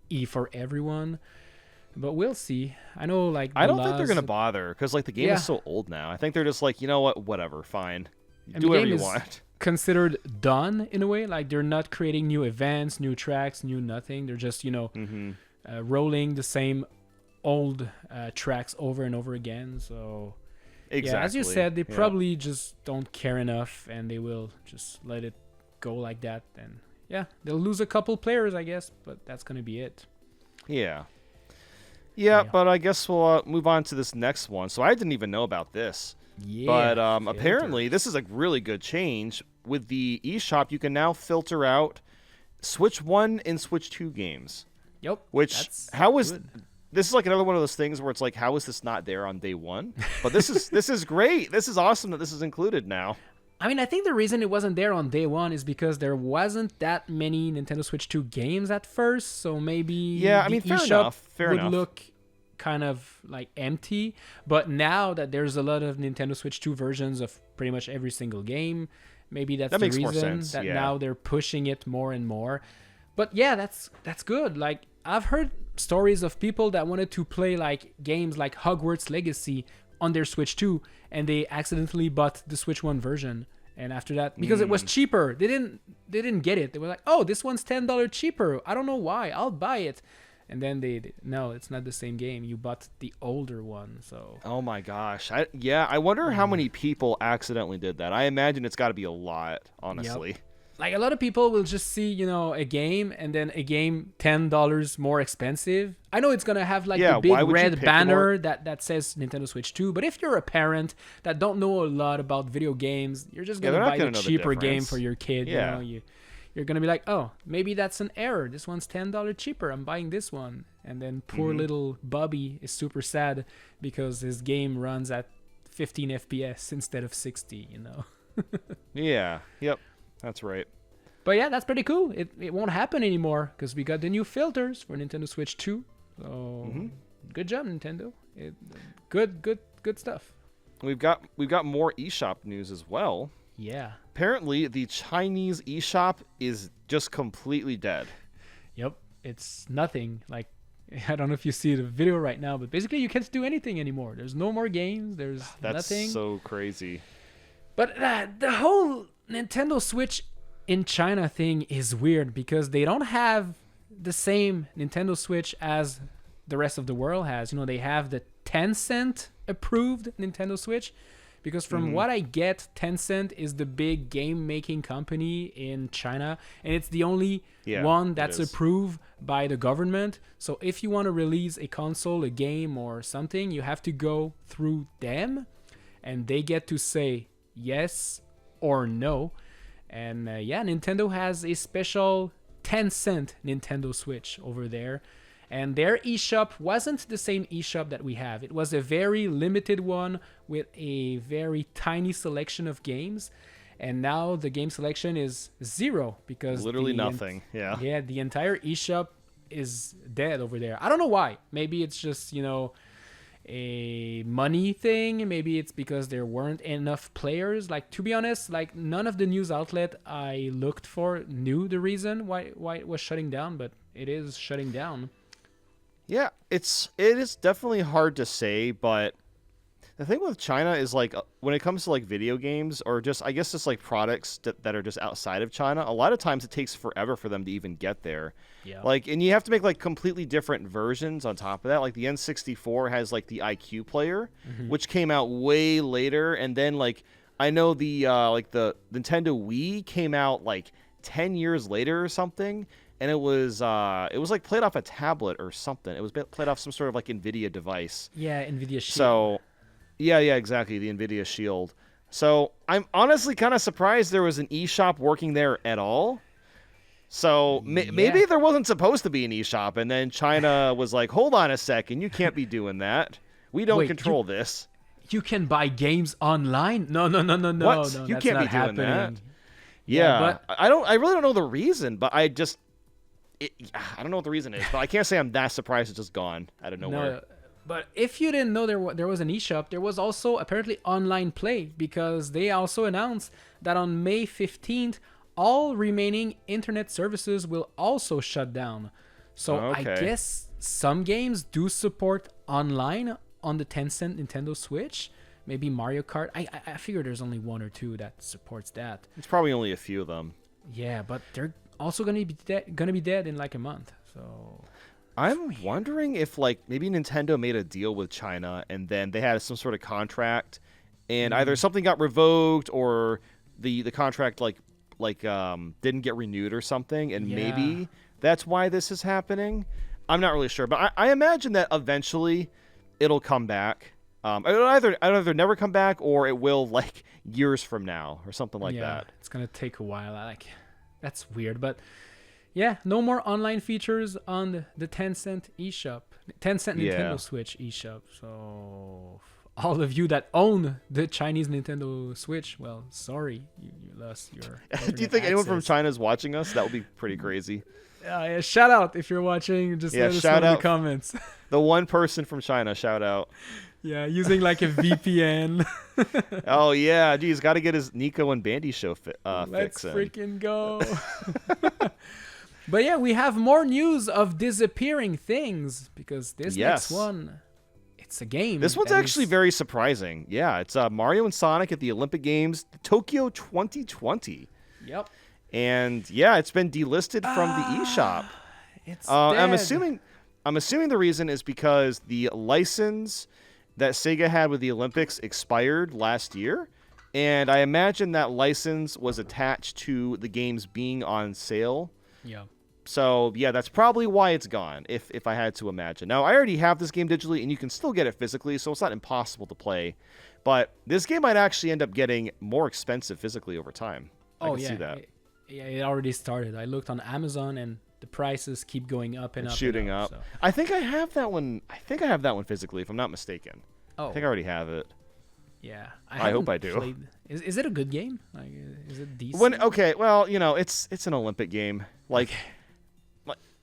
E for everyone. But we'll see. I know, like, I don't think they're gonna bother because like the game is so old now. I think they're just like, you know what, whatever, fine, do whatever you want. Considered done in a way. Like they're not creating new events, new tracks, new nothing. They're just rolling the same old tracks over and over again. So exactly. Yeah, as you said, they probably just don't care enough, and they will just let it go like that. And yeah, they'll lose a couple players, I guess, but that's gonna be it. Yeah, but I guess we'll move on to this next one. So I didn't even know about this. Yeah, but apparently this is a really good change. With the eShop, you can now filter out Switch 1 and Switch 2 games. Yep. Which, how is... This is like another one of those things where it's like, how is this not there on day one? But this is great. This is awesome that this is included now. I mean, I think the reason it wasn't there on day one is because there wasn't that many Nintendo Switch 2 games at first. So maybe fair enough. would look kind of like empty. But now that there's a lot of Nintendo Switch 2 versions of pretty much every single game, maybe that's the reason that now they're pushing it more and more. But yeah, that's good. Like, I've heard stories of people that wanted to play like games like Hogwarts Legacy on their Switch 2, and they accidentally bought the Switch 1 version. And after that, because it was cheaper, they didn't get it. They were like, "Oh, this one's $10 cheaper. I don't know why. I'll buy it." And then no, it's not the same game. You bought the older one. So oh my gosh, I wonder how many people accidentally did that. I imagine it's got to be a lot, honestly. Yep. Like, a lot of people will just see, a game, and then a game $10 more expensive. I know it's gonna have like the big red banner that says Nintendo Switch 2, but if you're a parent that don't know a lot about video games, you're just gonna buy the cheaper game for your kid. Yeah. You're gonna be like, oh, maybe that's an error. This one's $10 cheaper. I'm buying this one. And then poor little Bubby is super sad because his game runs at 15 FPS instead of 60. Yeah. Yep. That's right. But yeah, that's pretty cool. It won't happen anymore because we got the new filters for Nintendo Switch 2. So good job, Nintendo. Good stuff. We've got more eShop news as well. Yeah. Apparently, the Chinese eShop is just completely dead. Yep. It's nothing. Like, I don't know if you see the video right now, but basically you can't do anything anymore. There's no more games. There's nothing. That's so crazy. But the whole Nintendo Switch in China thing is weird because they don't have the same Nintendo Switch as the rest of the world has. They have the Tencent approved Nintendo Switch because from what I get, Tencent is the big game making company in China, and it's the only one that's approved by the government. So if you want to release a console, a game, or something, you have to go through them, and they get to say yes or no. And Nintendo has a special 10-cent Nintendo Switch over there. And their eShop wasn't the same eShop that we have. It was a very limited one with a very tiny selection of games. And now the game selection is zero because literally nothing. Yeah, the entire eShop is dead over there. I don't know why. Maybe it's just, a money thing. Maybe it's because there weren't enough players. Like, to be honest, like, none of the news outlet I looked for knew the reason why it was shutting down, but it is shutting down. Yeah, it is definitely hard to say, but the thing with China is, like, when it comes to like video games or just, I guess, just like products that are just outside of China, a lot of times it takes forever for them to even get there. Yeah. Like, and you have to make like completely different versions on top of that. Like the N64 has like the IQ player, which came out way later, and then like I know the like the Nintendo Wii came out like 10 years later or something. And it was like played off a tablet or something. It was played off some sort of like NVIDIA device. Yeah, NVIDIA Shield. So, yeah, exactly, the NVIDIA Shield. So I'm honestly kind of surprised there was an eShop working there at all. So maybe there wasn't supposed to be an eShop, and then China was like, "Hold on a second, you can't be doing that. We don't control this. You can buy games online? No. What? No, you that's can't not be doing happening. that." Yeah, but I really don't know the reason, but I don't know what the reason is, but I can't say I'm that surprised it's just gone out of nowhere. No, but if you didn't know there was an eShop, there was also apparently online play, because they also announced that on May 15th, all remaining internet services will also shut down. So I guess some games do support online on the Tencent Nintendo Switch. Maybe Mario Kart. I figure there's only one or two that supports that. It's probably only a few of them. Yeah, but they're also gonna be dead in like a month. So I'm wondering if like maybe Nintendo made a deal with China and then they had some sort of contract, and either something got revoked or the contract didn't get renewed or something, and maybe that's why this is happening. I'm not really sure, but I imagine that eventually it'll come back. It'll either never come back or it will like years from now or something like that. It's gonna take a while. That's weird, but yeah, no more online features on the Tencent eShop, Tencent Nintendo Switch eShop. So all of you that own the Chinese Nintendo Switch, well, sorry, you lost your. Do you think anyone from China is watching us? That would be pretty crazy. Shout out if you're watching. Just let us know in the comments. The one person from China, shout out. Yeah, using like a VPN. Oh yeah, geez, got to get his Nico and Bandy show Let's fix in. Freaking go. But yeah, we have more news of disappearing things because this next one, it's a game. This one's actually very surprising. Yeah, it's Mario and Sonic at the Olympic Games, Tokyo 2020. Yep. And yeah, it's been delisted from the eShop. It's dead. I'm assuming the reason is because the license that Sega had with the Olympics expired last year, and I imagine that license was attached to the games being on sale. Yeah. So, yeah, that's probably why it's gone, if I had to imagine. Now, I already have this game digitally, and you can still get it physically, so it's not impossible to play. But this game might actually end up getting more expensive physically over time. I can see that. It already started. I looked on Amazon, and the prices keep going up and up. Shooting up. So. I think I have that one. I think I have that one physically, if I'm not mistaken. Oh. I think I already have it. Yeah. I hope I do. Is it a good game? Like, is it decent? Well, it's an Olympic game. Like,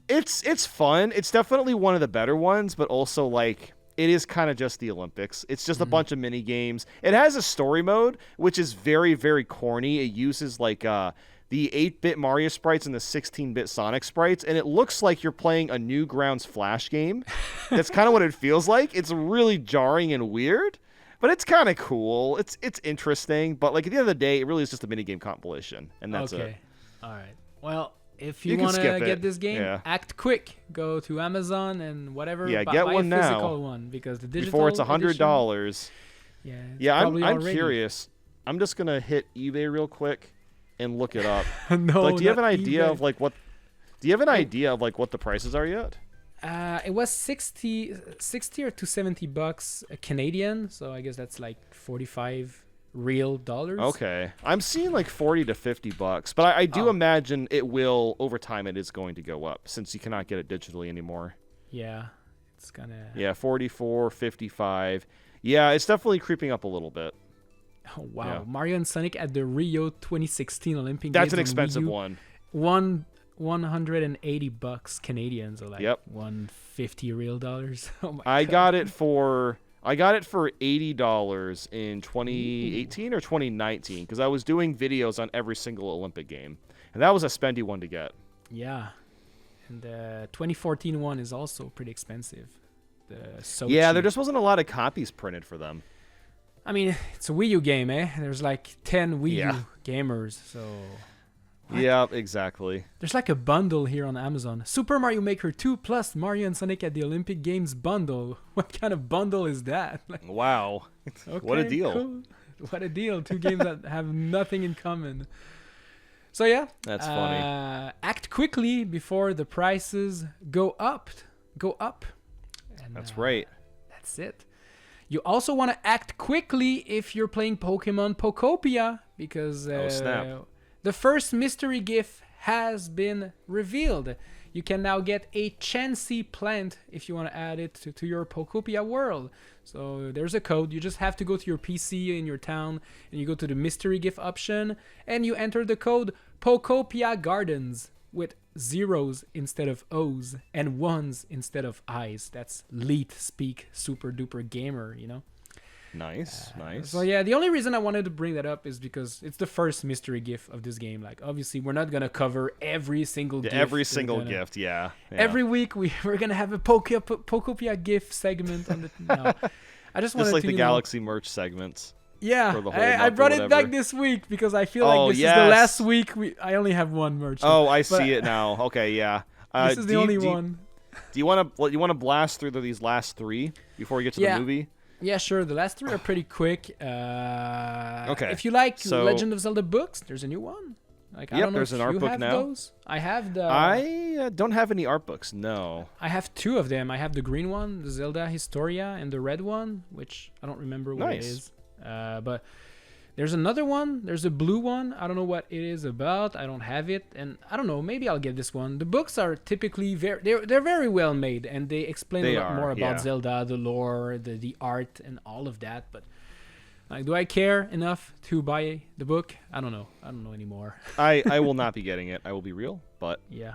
it's fun. It's definitely one of the better ones, but also like it is kind of just the Olympics. It's just a bunch of mini games. It has a story mode, which is very, very corny. It uses like the 8-bit Mario sprites and the 16-bit Sonic sprites, and it looks like you're playing a Newgrounds Flash game. That's kind of what it feels like. It's really jarring and weird, but it's kind of cool. It's interesting, but like at the end of the day, it really is just a minigame compilation, and that's it. All right. Well, if you want to get this game, act quick. Go to Amazon and whatever. Yeah, buy get one a physical now. one because the digital before it's $100. Yeah, I'm curious. I'm just gonna hit eBay real quick and look it up. No, like, do you have an idea eBay. of like what? Do you have an idea of like what the prices are yet? It was 60 or to $70 Canadian, so I guess that's like 45 real dollars. Okay, I'm seeing like $40 to $50, but I do imagine it will over time. It is going to go up since you cannot get it digitally anymore. Yeah, it's gonna. Yeah, 44, 55. Yeah, it's definitely creeping up a little bit. Oh, wow. Yeah. Mario and Sonic at the Rio 2016 Olympic Games. That's an expensive one. $180 Canadian, so like $150 real dollars. Oh my I God. got it for $80 in 2018 or 2019 because I was doing videos on every single Olympic game, and that was a spendy one to get. Yeah, and the 2014 one is also pretty expensive. Yeah, there just wasn't a lot of copies printed for them. I mean, it's a Wii U game, eh? There's like 10 Wii U gamers, so... What? Yeah, exactly. There's like a bundle here on Amazon. Super Mario Maker 2 plus Mario and Sonic at the Olympic Games bundle. What kind of bundle is that? Like, wow. Okay, what a deal. Cool. What a deal. 2 games that have nothing in common. So yeah. That's funny. Act quickly before the prices go up. And, that's right. That's it. You also want to act quickly if you're playing Pokemon Pokopia because the first mystery gift has been revealed. You can now get a Chansey plant if you want to add it to your Pokopia world. So there's a code. You just have to go to your PC in your town and you go to the mystery gift option and you enter the code Pokopia Gardens with zeros instead of O's and ones instead of I's. That's Leet speak, super duper gamer, you know? Nice. So yeah, the only reason I wanted to bring that up is because it's the first mystery gift of this game. Like, obviously, we're not going to cover every single gift. Every single gift, yeah. Every week, we're going to have a Pokopia gift segment on the... No. I just wanted like to, the Galaxy merch segments. Yeah, I brought it back this week because I feel like this is the last week. I only have one merch. Oh, I see it now. Okay, yeah. This is the only one. Do you want to blast through these last 3 before we get to the movie? Yeah, sure. The last 3 are pretty quick. Okay. If you like Legend of Zelda books, there's a new one. Like, I don't know there's if an art you book have now. those. I have the. I don't have any art books. No. I have 2 of them. I have the green one, the Zelda Historia, and the red one, which I don't remember what it is. But there's another one. There's a blue one. I don't know what it is about. I don't have it, and I don't know. Maybe I'll get this one. The books are typically they're very well made, and they explain a lot more about Zelda, the lore, the art, and all of that. But like, do I care enough to buy the book? I don't know. I don't know anymore. I will not be getting it. I will be real, but yeah.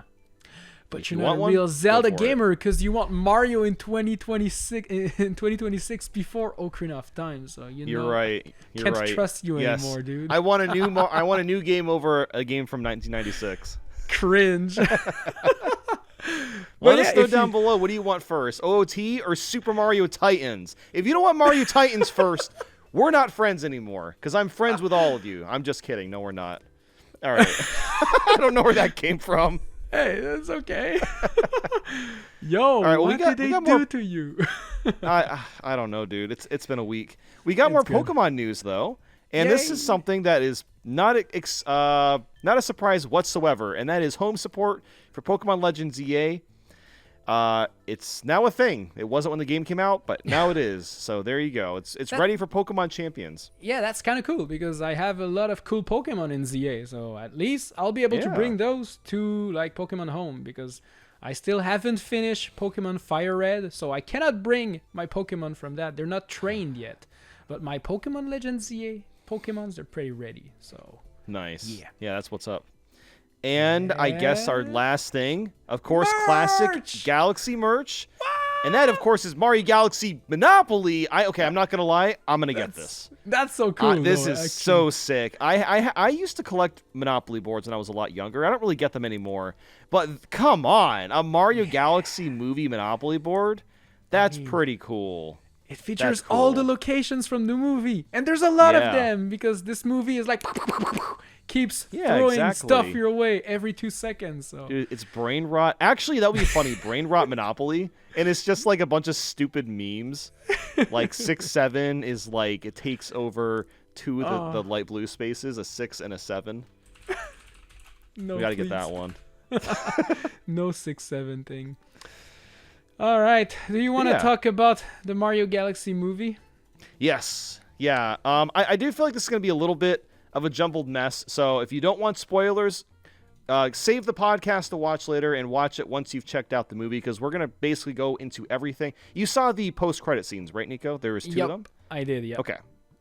But you're not a real Zelda gamer because you want Mario in 2026 before Ocarina of Time. So you're right. You're can't trust you anymore, dude. I want a new I want a new game over a game from 1996. Cringe. Let us know down below. What do you want first, OOT or Super Mario Titans? If you don't want Mario Titans first, we're not friends anymore because I'm friends with all of you. I'm just kidding. No, we're not. All right. I don't know where that came from. Hey, that's okay. Yo, right, well, what did they do to you? I don't know, dude. It's been a week. We got more Pokemon news though, and this is something that is not a surprise whatsoever, and that is home support for Pokemon Legends EA. It's now a thing. It wasn't when the game came out, but now it is. So there you go. It's ready for Pokemon Champions. Yeah, that's kind of cool because I have a lot of cool Pokemon in ZA. So at least I'll be able to bring those to like Pokemon Home because I still haven't finished Pokemon Fire Red, so I cannot bring my Pokemon from that. They're not trained yet. But my Pokemon Legends ZA Pokemons, they're pretty ready. So nice. Yeah, that's what's up. And I guess our last thing, of course, classic Galaxy merch. What? And that, of course, is Mario Galaxy Monopoly. I'm not going to lie. I'm going to get this. That's so cool. This is so sick. I used to collect Monopoly boards when I was a lot younger. I don't really get them anymore. But come on. A Mario Galaxy movie Monopoly board? That's pretty cool. It features all the locations from the movie. And there's a lot of them because this movie is like... keeps throwing stuff your way every 2 seconds. So. Dude, it's brain rot. Actually, that would be funny. Brain rot Monopoly. And it's just like a bunch of stupid memes. Like 6-7 is like it takes over 2 of the light blue spaces, a 6 and a 7. No, we got to get that one. No 6-7 thing. All right. Do you want to talk about the Mario Galaxy movie? Yes. Yeah. I do feel like this is going to be a little bit of a jumbled mess. So if you don't want spoilers, save the podcast to watch later and watch it once you've checked out the movie because we're going to basically go into everything. You saw the post-credit scenes, right, Nico? There was 2 of them? I did, yeah. Okay.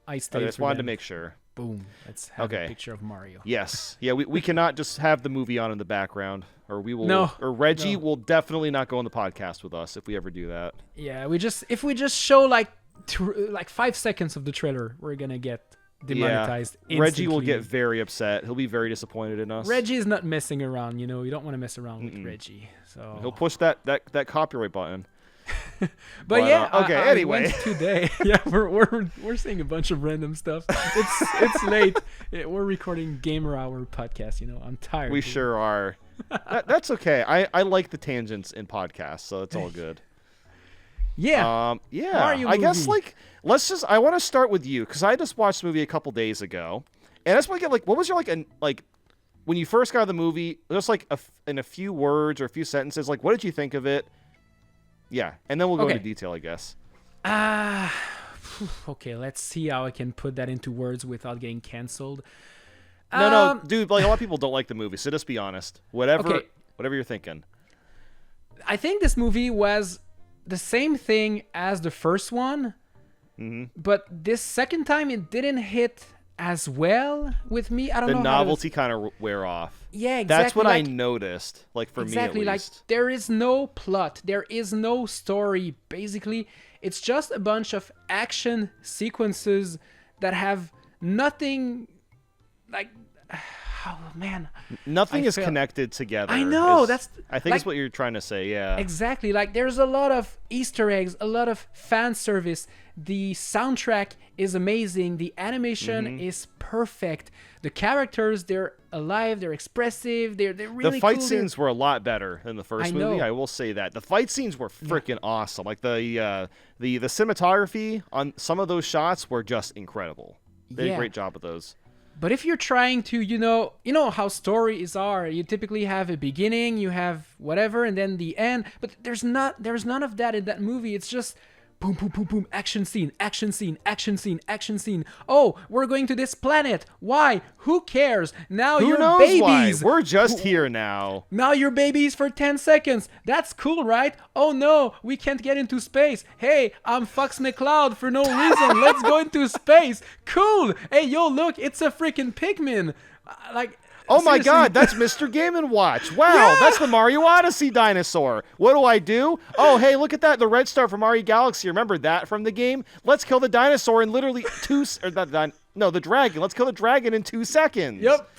I just wanted to make sure. Boom. Let's have a picture of Mario. Yes. Yeah, we cannot just have the movie on in the background or we will or Reggie will definitely not go on the podcast with us if we ever do that. Yeah, if we just show like 5 seconds of the trailer, we're going to get demonetized instantly. Reggie will get very upset. He'll be very disappointed in us. Reggie is not messing around, you don't want to mess around with Reggie. So he'll push that copyright button. but yeah, okay. Anyway, went today. Yeah, we're saying a bunch of random stuff. It's late. We're recording Gamer Hour podcast. I'm tired. We sure are. That's okay. I like the tangents in podcasts, so it's all good. Yeah. Mario I guess I want to start with you because I just watched the movie a couple days ago, and I just want to get what was your when you first got the movie, just in a few words or a few sentences, what did you think of it? Yeah, and then we'll go into detail, I guess. Okay, let's see how I can put that into words without getting canceled. No, dude, a lot of people don't like the movie, so just be honest. Whatever you're thinking. I think this movie was the same thing as the first one, but this second time it didn't hit as well with me. I don't know. The novelty kind of wear off. Yeah, exactly. That's what I noticed. For me at least. There is no plot. There is no story. Basically, it's just a bunch of action sequences that have nothing. oh man, nothing is connected together. I know, I think that's what you're trying to say. Yeah, exactly. Like there's a lot of Easter eggs, a lot of fan service. The soundtrack is amazing. The animation is perfect. The characters, they're alive, they're expressive, they're really The fight cool. scenes were a lot better than the first movie. I will say that. The fight scenes were freaking awesome. Like the cinematography on some of those shots were just incredible. They did a great job with those. But if you're trying to, you know how stories are. You typically have a beginning, you have whatever, and then the end. But there's none of that in that movie. It's just boom, boom, boom, boom, action scene, action scene, action scene, action scene. Oh, we're going to this planet. Why? Who cares? Now Who you're knows babies. Why? We're just here now. Now you're babies for 10 seconds. That's cool, right? Oh no, we can't get into space. Hey, I'm Fox McCloud for no reason. Let's go into space. Cool. Hey, yo, look, it's a freaking Pikmin. Oh my God, that's Mr. Game & Watch. Wow, that's the Mario Odyssey dinosaur. What do? Oh, hey, look at that, the red star from Mario Galaxy. Remember that from the game? Let's kill the dinosaur in literally the dragon. Let's kill the dragon in 2 seconds. Yep.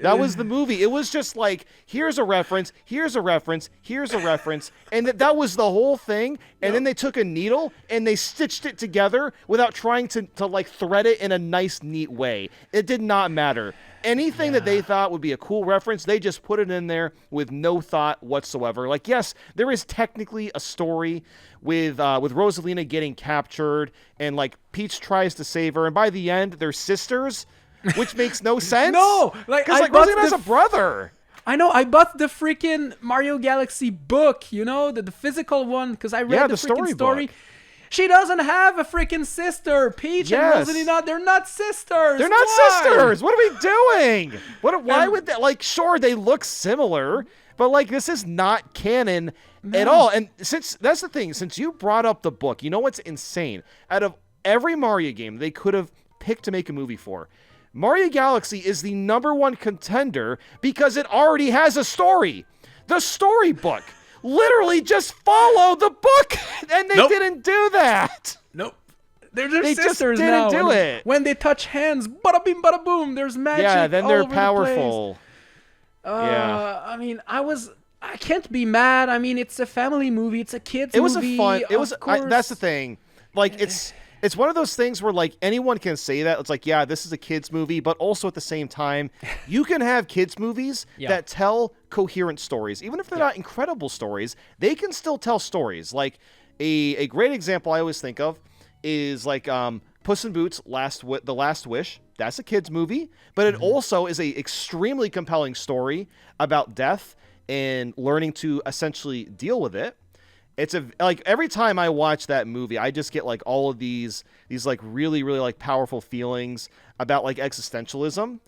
That was the movie. It was just like, here's a reference, here's a reference, here's a reference, and that was the whole thing. And then they took a needle and they stitched it together without trying to like thread it in a nice, neat way. It did not matter. Anything that they thought would be a cool reference, they just put it in there with no thought whatsoever. Like, yes, there is technically a story with Rosalina getting captured, and like Peach tries to save her, and by the end, they're sisters, which makes no sense. No, because Rosalina has a brother. I know. I bought the freaking Mario Galaxy book, the physical one, because I read the freaking story. Book. She doesn't have a freaking sister. Peach and Rosalina, they're not sisters. They're not sisters. What are we doing? Why would they? Like, sure, they look similar, but like this is not canon at all. And since that's the thing, since you brought up the book, you know what's insane? Out of every Mario game they could have picked to make a movie for, Mario Galaxy is the #1 contender because it already has a story. The storybook. Literally just follow the book, and they didn't do that. Nope. They're sisters just didn't now. do it. When they touch hands, bada bing, bada boom. There's magic. Yeah, then all they're over powerful. The place. I mean, I can't be mad. I mean, it's a family movie. It's a kids movie. It was a fun. It was. That's the thing. Like It's one of those things where like anyone can say that. It's like, yeah, this is a kids movie, but also at the same time, you can have kids movies that tell coherent stories. Even if they're not incredible stories, they can still tell stories. Like a great example I always think of is like Puss in Boots: The Last Wish. That's a kids movie, but it also is a extremely compelling story about death and learning to essentially deal with it. It's like every time I watch that movie, I just get like all of these like really, really like powerful feelings about like existentialism,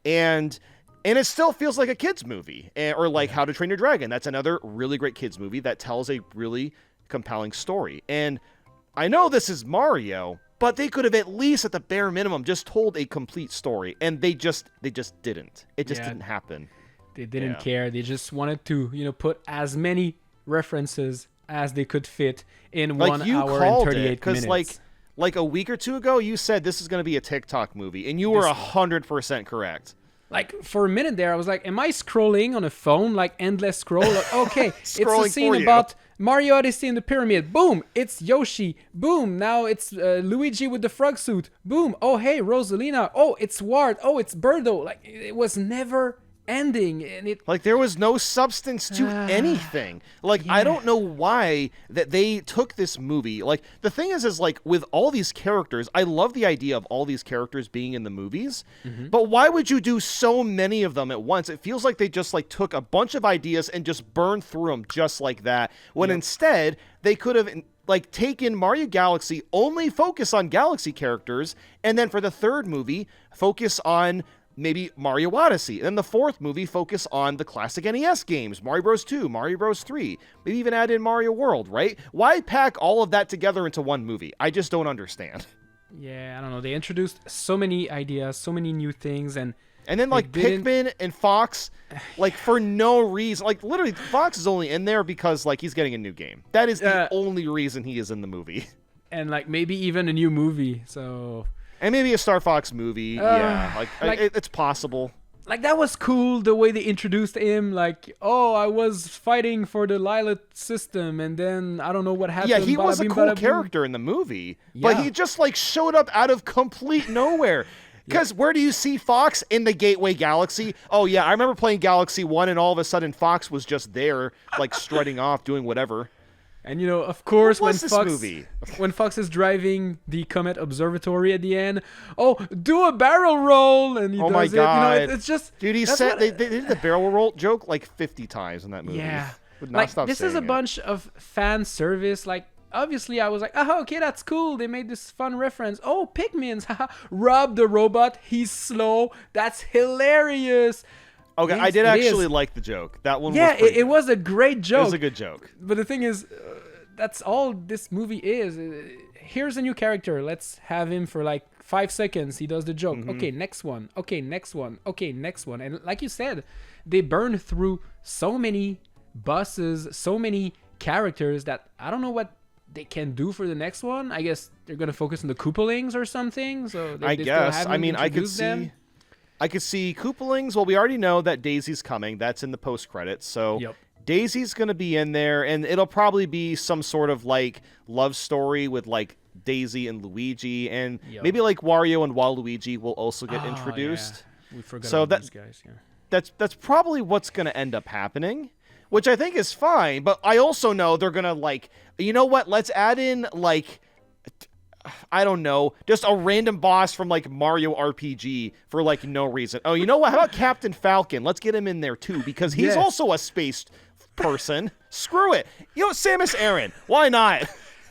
and it still feels like a kids movie, or like How to Train Your Dragon. That's another really great kids movie that tells a really compelling story. And I know this is Mario, but they could have at least at the bare minimum just told a complete story, and they just didn't. It just didn't happen. They didn't care. They just wanted to put as many references as they could fit in 1 hour and 38 minutes. Like a week or two ago, you said this is going to be a TikTok movie, and you were 100% correct. Like, for a minute there, I was like, am I scrolling on a phone? Like, endless scroll? Like, okay, it's a scene about Mario Odyssey in the pyramid. Boom, it's Yoshi. Boom, now it's Luigi with the frog suit. Boom, oh, hey, Rosalina. Oh, it's Wart. Oh, it's Birdo. Like, it was never ending, and it like there was no substance to anything. Like I don't know why that they took this movie. Like the thing is like with all these characters, I love the idea of all these characters being in the movies, but why would you do so many of them at once? It feels like they just like took a bunch of ideas and just burned through them just like that, when instead they could have like taken Mario Galaxy, only focus on Galaxy characters, and then for the third movie focus on maybe Mario Odyssey. And then the fourth movie focus on the classic NES games, Mario Bros. 2, Mario Bros. 3. Maybe even add in Mario World, right? Why pack all of that together into one movie? I just don't understand. Yeah, I don't know. They introduced so many ideas, so many new things, and then like Pikmin and Fox, like for no reason. Like literally Fox is only in there because like he's getting a new game. That is the only reason he is in the movie. And like maybe even a new movie, so... And maybe a Star Fox movie, like it's possible. like that was cool the way they introduced him. Like, oh, I was fighting for the Lilith system, and then I don't know what happened. Yeah, he was a cool bada character in the movie, Yeah. but he just like showed up out of complete nowhere. Because where do you see Fox? In the Gateway Galaxy? Oh yeah, I remember playing Galaxy 1 and all of a sudden Fox was just there, like strutting off, doing whatever. And of course, when Fox is driving the Comet Observatory at the end, oh, do a barrel roll, and he does my God. it. It's just, dude, they did the barrel roll joke like 50 times in that movie. Yeah, Would not stop this is a saying it. bunch of fan service. Like, obviously, I was like, oh, okay, that's cool. They made this fun reference. Oh, Pikmins, haha. Rob the robot. He's slow. That's hilarious. Okay, I did actually like the joke. That one yeah, was it was a great joke. It was a good joke. But the thing is, that's all this movie is. Here's a new character. Let's have him for like 5 seconds. He does the joke. Mm-hmm. Okay, next one. Okay, next one. Okay, next one. And like you said, they burn through so many bosses, so many characters that I don't know what they can do for the next one. I guess they're gonna focus on the Koopalings or something. So I guess. I mean, I could see Koopalings. Well, we already know that Daisy's coming. That's in the post credits. So Daisy's gonna be in there, and it'll probably be some sort of like love story with like Daisy and Luigi, and maybe like Wario and Waluigi will also get introduced. Yeah. We forgot about these guys. Yeah. That's probably what's gonna end up happening, which I think is fine. But I also know they're gonna like, you know what? Let's add in like, I don't know, just a random boss from like Mario RPG for like no reason. Oh, you know what? How about Captain Falcon? Let's get him in there too, because he's also a space person. Screw it. You know, Samus Aran. Why not?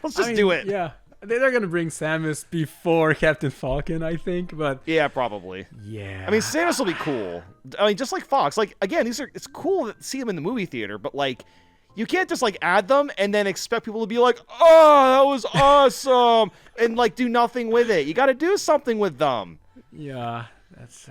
Let's just do it. Yeah. They're going to bring Samus before Captain Falcon, I think, but... Yeah, probably. Yeah. I mean, Samus will be cool. I mean, just like Fox. Like, again, it's cool to see them in the movie theater, but like, you can't just like add them and then expect people to be like, oh, that was awesome, and like do nothing with it. You got to do something with them. Yeah, that's...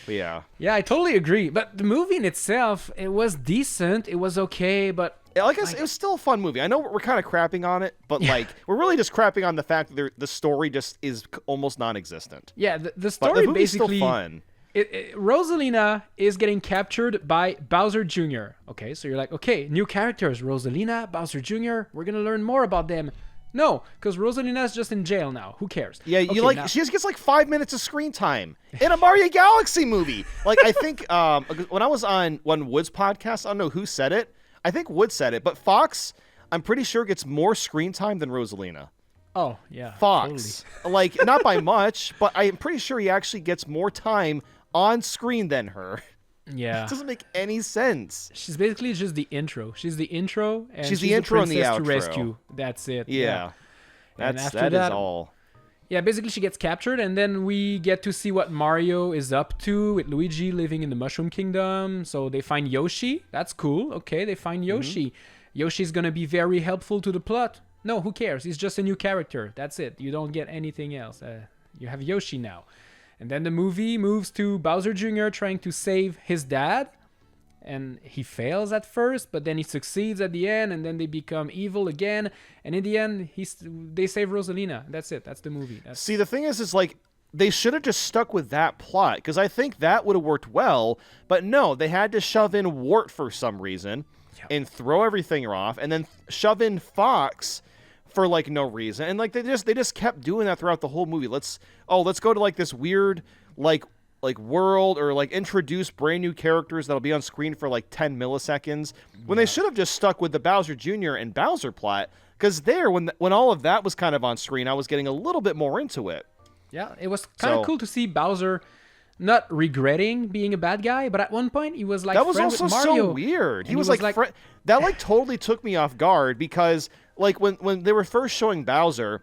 Yeah. Yeah, I totally agree. But the movie in itself, it was decent. It was okay, but... Like it was still a fun movie. I know we're kind of crapping on it, but like we're really just crapping on the fact that the story just is almost non-existent. Yeah, the story the movie's basically... still fun. Rosalina is getting captured by Bowser Jr. Okay, so you're like, okay, new characters, Rosalina, Bowser Jr., we're going to learn more about them. No, because Rosalina's just in jail now. Who cares? Yeah, she just gets like 5 minutes of screen time in a Mario Galaxy movie. Like, I think when I was on one Woods podcast, I don't know who said it. I think Wood said it, but Fox, I'm pretty sure, gets more screen time than Rosalina. Oh, yeah. Fox. Totally. Like, not by much, but I'm pretty sure he actually gets more time on screen than her. Yeah. It doesn't make any sense. She's basically just the intro. She's the intro, and she's the intro and the outro. To rescue. That's it. Yeah. That is all. Yeah, basically she gets captured, and then we get to see what Mario is up to with Luigi living in the Mushroom Kingdom. So they find Yoshi. That's cool. Okay, they find Yoshi. Yoshi's going to be very helpful to the plot. No, who cares? He's just a new character. That's it. You don't get anything else. You have Yoshi now. And then the movie moves to Bowser Jr. trying to save his dad. And he fails at first, but then he succeeds at the end, and then they become evil again. And in the end, they save Rosalina. That's it. That's the movie. See, the thing is like, they should have just stuck with that plot, because I think that would have worked well. But no, they had to shove in Wart for some reason and throw everything off, and then shove in Fox for like no reason. And like they just kept doing that throughout the whole movie. Let's go to like this weird like world, or like introduce brand new characters that'll be on screen for like 10 milliseconds when they should have just stuck with the Bowser Jr. and Bowser plot, because when all of that was kind of on screen, I was getting a little bit more into it. Yeah, it was kind of cool to see Bowser not regretting being a bad guy, but at one point he was like, that was friend also with Mario. so weird. He was like that like totally took me off guard, because like when they were first showing Bowser,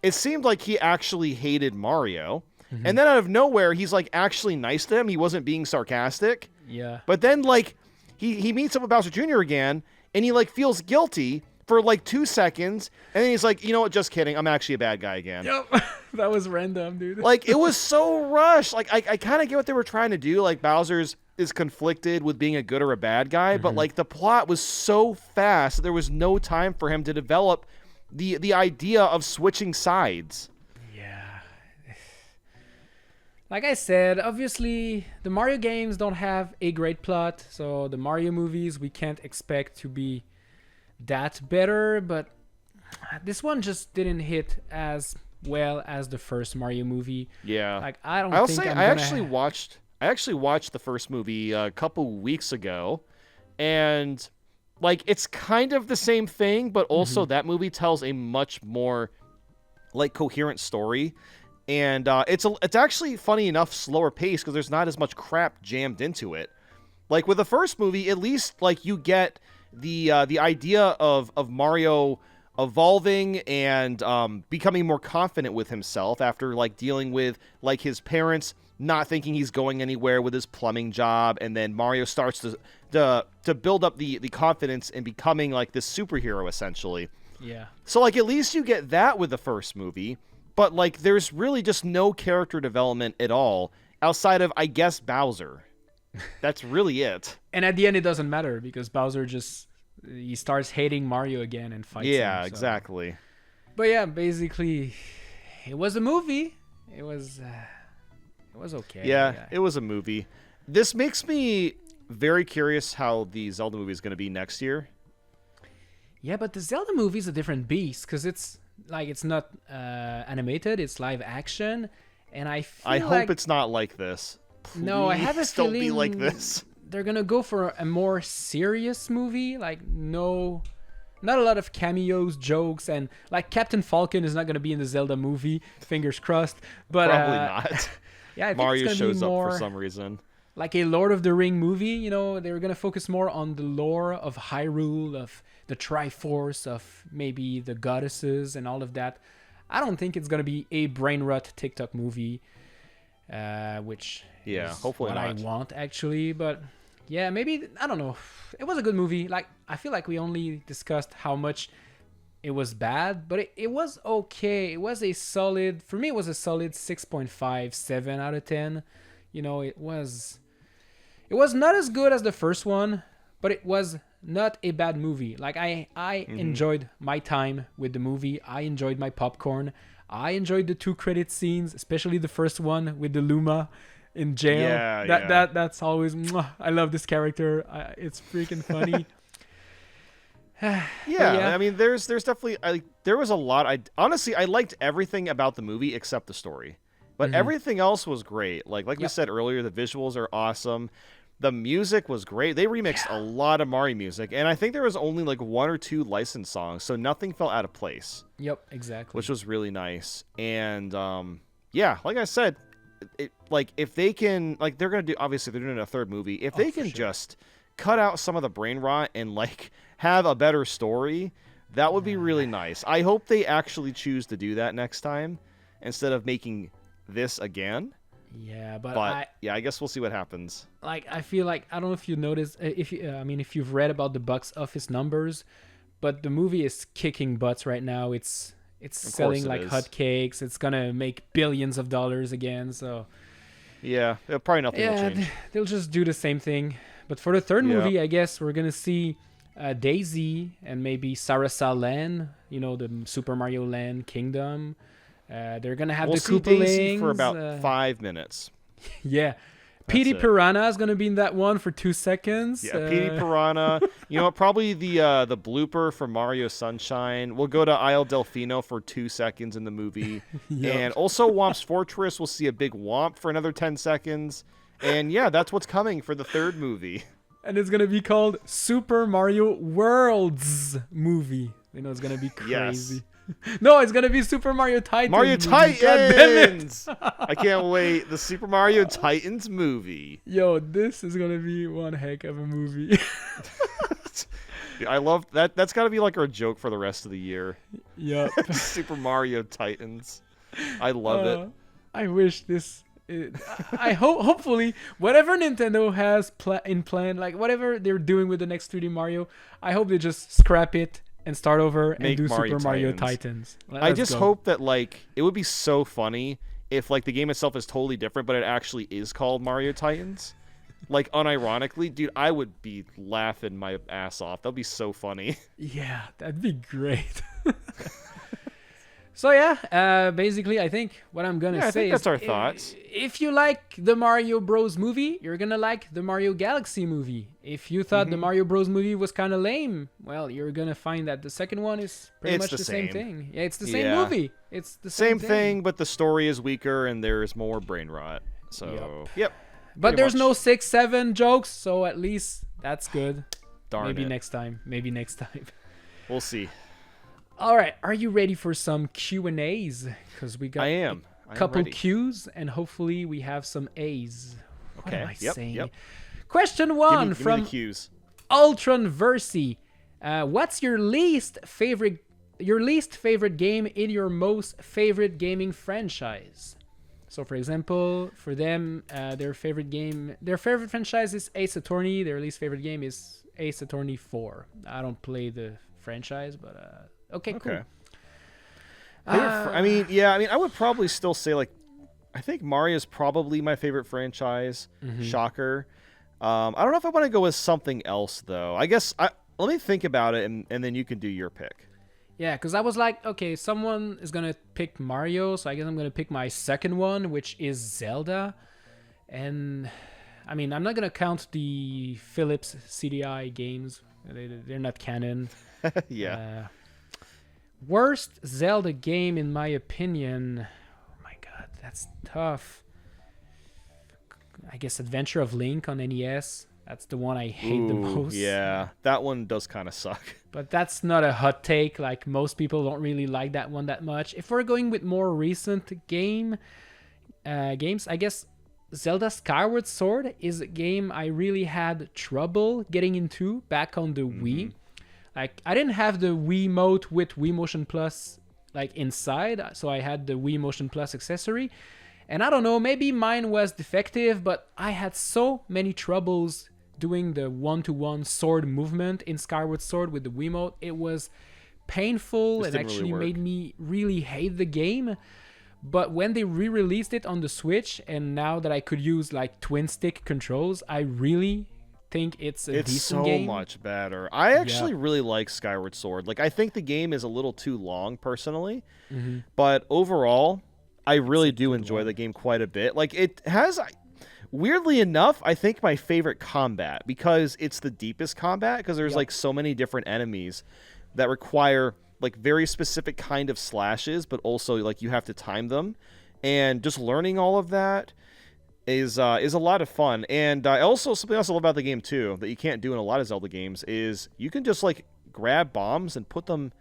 it seemed like he actually hated Mario. And then out of nowhere, he's like actually nice to him. He wasn't being sarcastic. Yeah. But then like he meets up with Bowser Jr. again, and he like feels guilty for like 2 seconds, and then he's like, you know what? Just kidding. I'm actually a bad guy again. Yep. That was random, dude. Like, it was so rushed. Like, I kind of get what they were trying to do. Like, Bowser's is conflicted with being a good or a bad guy, but like the plot was so fast that there was no time for him to develop the idea of switching sides. Like I said, obviously the Mario games don't have a great plot, so the Mario movies we can't expect to be that better, but this one just didn't hit as well as the first Mario movie. Yeah. Like I don't I'll think say I'm I gonna actually watched the first movie a couple weeks ago, and like it's kind of the same thing, but also that movie tells a much more like coherent story. And it's actually funny enough slower pace because there's not as much crap jammed into it. Like with the first movie, at least like you get the idea of Mario evolving and becoming more confident with himself after like dealing with like his parents not thinking he's going anywhere with his plumbing job, and then Mario starts to build up the confidence in becoming like this superhero essentially. Yeah. So like at least you get that with the first movie. But, like, there's really just no character development at all outside of, I guess, Bowser. That's really it. And at the end, it doesn't matter because Bowser he starts hating Mario again and fights him. Yeah, So. exactly. But yeah, basically, it was a movie. It was okay. Yeah, it was a movie. This makes me very curious how the Zelda movie is going to be next year. Yeah, but the Zelda movie is a different beast because it's not animated, it's live action, and I hope it's not like this. Please no, I have a don't feeling be like this. They're gonna go for a more serious movie, like not a lot of cameos, jokes, and like Captain Falcon is not gonna be in the Zelda movie. Fingers crossed, but probably not. Yeah, I think Mario it's gonna shows be more up for some reason. Like a Lord of the Ring movie. You know, they're gonna focus more on the lore of Hyrule, of the Triforce, of maybe the goddesses and all of that. I don't think it's gonna be a brain rot TikTok movie, which is hopefully what not. I want actually. But yeah, maybe I don't know. It was a good movie. Like I feel like we only discussed how much it was bad, but it was okay. It was a solid, for me. It was a solid 6.5, 7 out of 10. You know, it was not as good as the first one, but it was not a bad movie. Like I enjoyed my time with the movie. I enjoyed my popcorn. I enjoyed the 2 credit scenes, especially the first one with the Luma in jail. That's always I love this character. It's freaking funny. Yeah, I mean there's definitely there was a lot. Honestly I liked everything about the movie except the story. But everything else was great. Like we said earlier, the visuals are awesome. The music was great. They remixed a lot of Mario music, and I think there was only like 1 or 2 licensed songs, so nothing felt out of place. Yep, exactly. Which was really nice. And yeah, like I said, like if they can, like they're gonna do. Obviously, they're doing a 3rd movie. If they can just cut out some of the brain rot and like have a better story, that would be really nice. I hope they actually choose to do that next time instead of making this again. Yeah, but I guess we'll see what happens. Like I feel like I don't know if you noticed, if you've read about the box office numbers, but the movie is kicking butts right now. It's selling like hotcakes. It's gonna make billions of dollars again. So yeah, probably nothing will change. They'll just do the same thing. But for the 3rd movie, I guess we're gonna see Daisy and maybe Sarasa Land. You know, the Super Mario Land Kingdom. They're gonna have the Koopalings for about 5 minutes. Yeah, Petey Piranha is gonna be in that one for 2 seconds. Yeah, Petey Piranha. You know, probably the blooper from Mario Sunshine. We'll go to Isle Delfino for 2 seconds in the movie, and also Womp's Fortress. We'll see a big Womp for another 10 seconds, and yeah, that's what's coming for the 3rd movie. And it's gonna be called Super Mario Worlds movie. You know, it's gonna be crazy. Yes. No, it's gonna be Super Mario Titans. Mario Titans! I can't wait. The Super Mario Titans movie. Yo, this is gonna be one heck of a movie. I love that. That's got to be like our joke for the rest of the year. Yep. Super Mario Titans. I love it. I wish this. I hopefully whatever Nintendo has in plan, like whatever they're doing with the next 3D Mario, I hope they just scrap it and start over and do Super Mario Titans. I just hope that like it would be so funny if like the game itself is totally different, but it actually is called Mario Titans. Like unironically, dude, I would be laughing my ass off. That'd be so funny. Yeah, that'd be great. So yeah, basically, I think what I'm gonna say I think is that's our thoughts. If you like the Mario Bros. Movie, you're gonna like the Mario Galaxy movie. If you thought the Mario Bros. Movie was kind of lame, well, you're gonna find that the second one is pretty much the same thing. Yeah, it's the same movie. It's the same thing, but the story is weaker and there's more brain rot. So, yep. But there's no 6-7 jokes, so at least that's good. Darn Maybe it. next time. We'll see. All right, are you ready for some Q&As? Because we got a couple Q's, and hopefully we have some A's. What am I saying? Yep. Question 1 from Ultron Versi. What's your least favorite game in your most favorite gaming franchise? So, for example, for them, their favorite franchise is Ace Attorney. Their least favorite game is Ace Attorney 4. I don't play the franchise, but okay, cool. I would probably still say, like, I think Mario's probably my favorite franchise. Shocker. I don't know if I want to go with something else, though. I guess let me think about it, and then you can do your pick. Yeah, because I was like, okay, someone is going to pick Mario, so I guess I'm going to pick my second one, which is Zelda. And, I mean, I'm not going to count the Philips CDI games. They're not canon. Yeah. Worst Zelda game, in my opinion. Oh, my God, that's tough. I guess Adventure of Link on NES. That's the one I hate the most. Yeah, that one does kind of suck. But that's not a hot take. Like, most people don't really like that one that much. If we're going with more recent games, I guess Zelda Skyward Sword is a game I really had trouble getting into back on the Wii. Like, I didn't have the Wiimote with Wii Motion Plus, like, inside. So I had the Wii Motion Plus accessory. And I don't know, maybe mine was defective, but I had so many troubles doing the one-to-one sword movement in Skyward Sword with the Wiimote. It was painful. It actually made me really hate the game. But when they re-released it on the Switch, and now that I could use like twin stick controls, I really think it's a decent game. It's so much better. I actually really like Skyward Sword. Like, I think the game is a little too long personally, but overall, I really do enjoy the game quite a bit. Like, it has, weirdly enough, I think my favorite combat, because it's the deepest combat, because there's like so many different enemies that require like very specific kind of slashes, but also like you have to time them, and just learning all of that is a lot of fun. And also, something else I love about the game too that you can't do in a lot of Zelda games is you can just like grab bombs and put them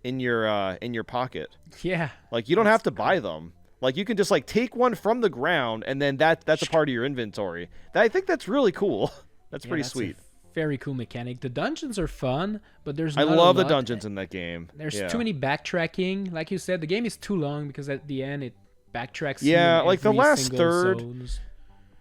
in your pocket. Yeah, like you don't have to buy them. Like, you can just, like, take one from the ground, and then that's a part of your inventory. I think that's really cool. That's pretty sweet. Very cool mechanic. The dungeons are fun, but there's I love the dungeons in that game. There's too many backtracking. Like you said, the game is too long because at the end it backtracks. Yeah, like the last third. Zones.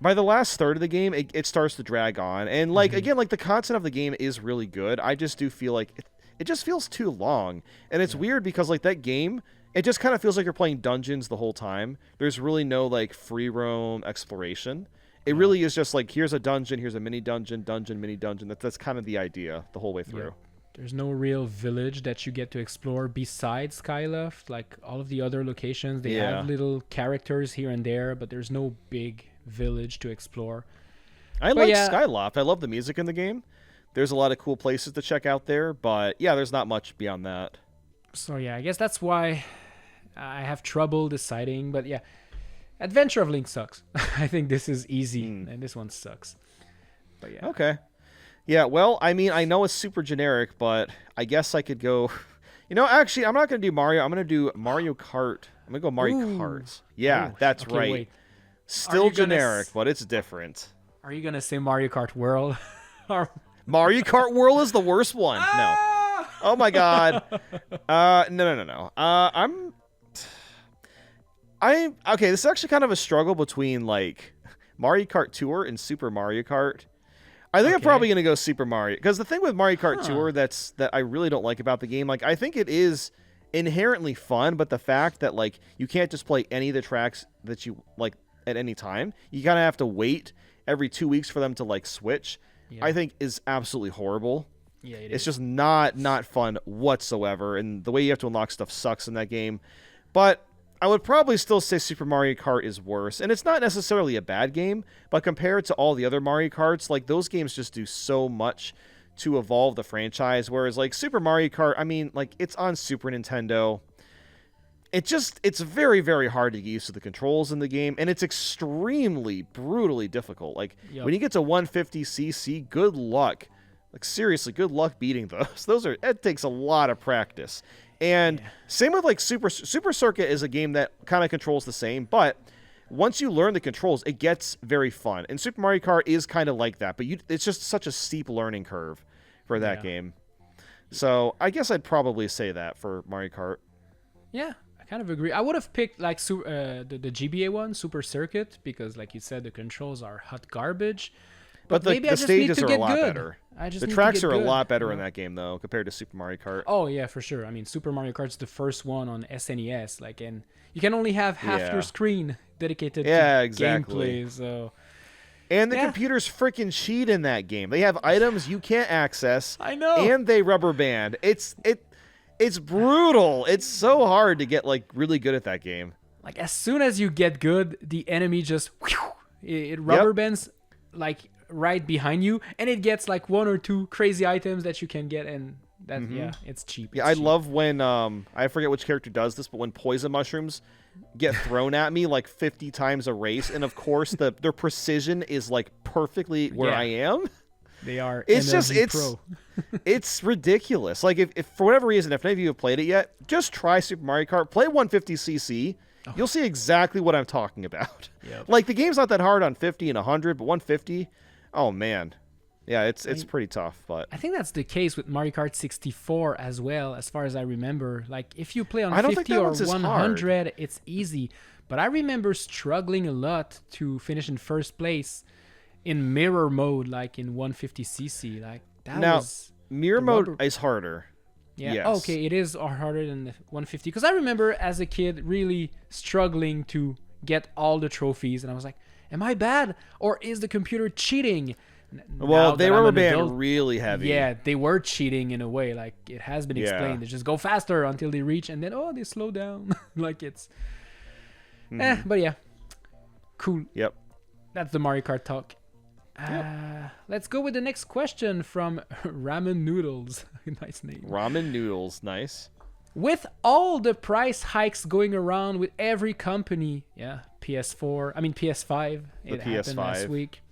By the last third of the game, it starts to drag on. And, like, again, like, the content of the game is really good. I just do feel like it just feels too long. And it's weird because, like, that game, it just kind of feels like you're playing dungeons the whole time. There's really no, like, free roam exploration. It really is just like, here's a dungeon, here's a mini dungeon, mini dungeon. That's kind of the idea the whole way through. Yeah. There's no real village that you get to explore besides Skyloft. Like, all of the other locations, they have little characters here and there, but there's no big village to explore. I like Skyloft. I love the music in the game. There's a lot of cool places to check out there, but yeah, there's not much beyond that. So yeah, I guess that's why I have trouble deciding, but yeah, Adventure of Link sucks. I think this is easy, and this one sucks. But yeah. Okay. Yeah, well, I mean, I know it's super generic, but I guess I could go... You know, actually, I'm not going to do Mario. I'm going to do Mario Kart. I'm going to go Mario Kart. Yeah, that's right. Wait. Still generic, but it's different. Are you going to say Mario Kart World? Mario Kart World is the worst one. No. Oh, my God. No. Okay, this is actually kind of a struggle between, like, Mario Kart Tour and Super Mario Kart. I think I'm probably going to go Super Mario. Because the thing with Mario Kart Tour that I really don't like about the game, like, I think it is inherently fun, but the fact that, like, you can't just play any of the tracks that you, like, at any time. You kind of have to wait every 2 weeks for them to, like, switch. Yeah. I think is absolutely horrible. Yeah, it's just not fun whatsoever. And the way you have to unlock stuff sucks in that game. But I would probably still say Super Mario Kart is worse. And it's not necessarily a bad game, but compared to all the other Mario Karts, like those games just do so much to evolve the franchise. Whereas like Super Mario Kart, I mean, like it's on Super Nintendo. It's very, very hard to get used to the controls in the game, and it's extremely, brutally difficult. Like, when you get to 150cc, good luck. Like, seriously, good luck beating those. It takes a lot of practice. And same with, like, Super Circuit is a game that kind of controls the same, but once you learn the controls, it gets very fun. And Super Mario Kart is kind of like that, but it's just such a steep learning curve for that game. So, I guess I'd probably say that for Mario Kart. Yeah. Kind of agree. I would have picked like the GBA one, Super Circuit, because like you said, the controls are hot garbage. But maybe the stages are a lot good. better. The tracks are a lot better in that game though, compared to Super Mario Kart. Oh yeah, for sure. I mean, Super Mario Kart's the first one on SNES, like, and you can only have half your screen dedicated to gameplay. So. And the computers freaking cheat in that game. They have items you can't access. I know. And they rubber band. It's brutal. It's so hard to get like really good at that game. Like as soon as you get good, the enemy just it rubber bands like right behind you, and it gets like one or two crazy items that you can get, and that it's cheap. I love when I forget which character does this, but when poison mushrooms get thrown at me like 50 times a race, and of course their precision is like perfectly where I am. They are. It's ridiculous. Like if for whatever reason, if any of you have played it yet, just try Super Mario Kart. Play 150cc. You'll see exactly what I'm talking about. Yep. Like the game's not that hard on 50 and 100, but 150, oh man, yeah, it's pretty tough. But I think that's the case with Mario Kart 64 as well, as far as I remember. Like if you play on I don't 50 think that or one's as 100, hard. it's easy. But I remember struggling a lot to finish in first place in mirror mode, like in 150cc. Like that was mirror mode is harder. Yeah. Yes. Okay, it is harder than the 150, because I remember as a kid really struggling to get all the trophies, and I was like, am I bad or is the computer cheating? Well, they rubber band really heavy. Yeah, they were cheating in a way. Like it has been explained. They just go faster until they reach, and then they slow down. Like it's but yeah, cool. Yep. That's the Mario Kart talk. Let's go with the next question from Ramen Noodles. Nice name. Ramen Noodles, nice. With all the price hikes going around with every company, PS5, it happened last week.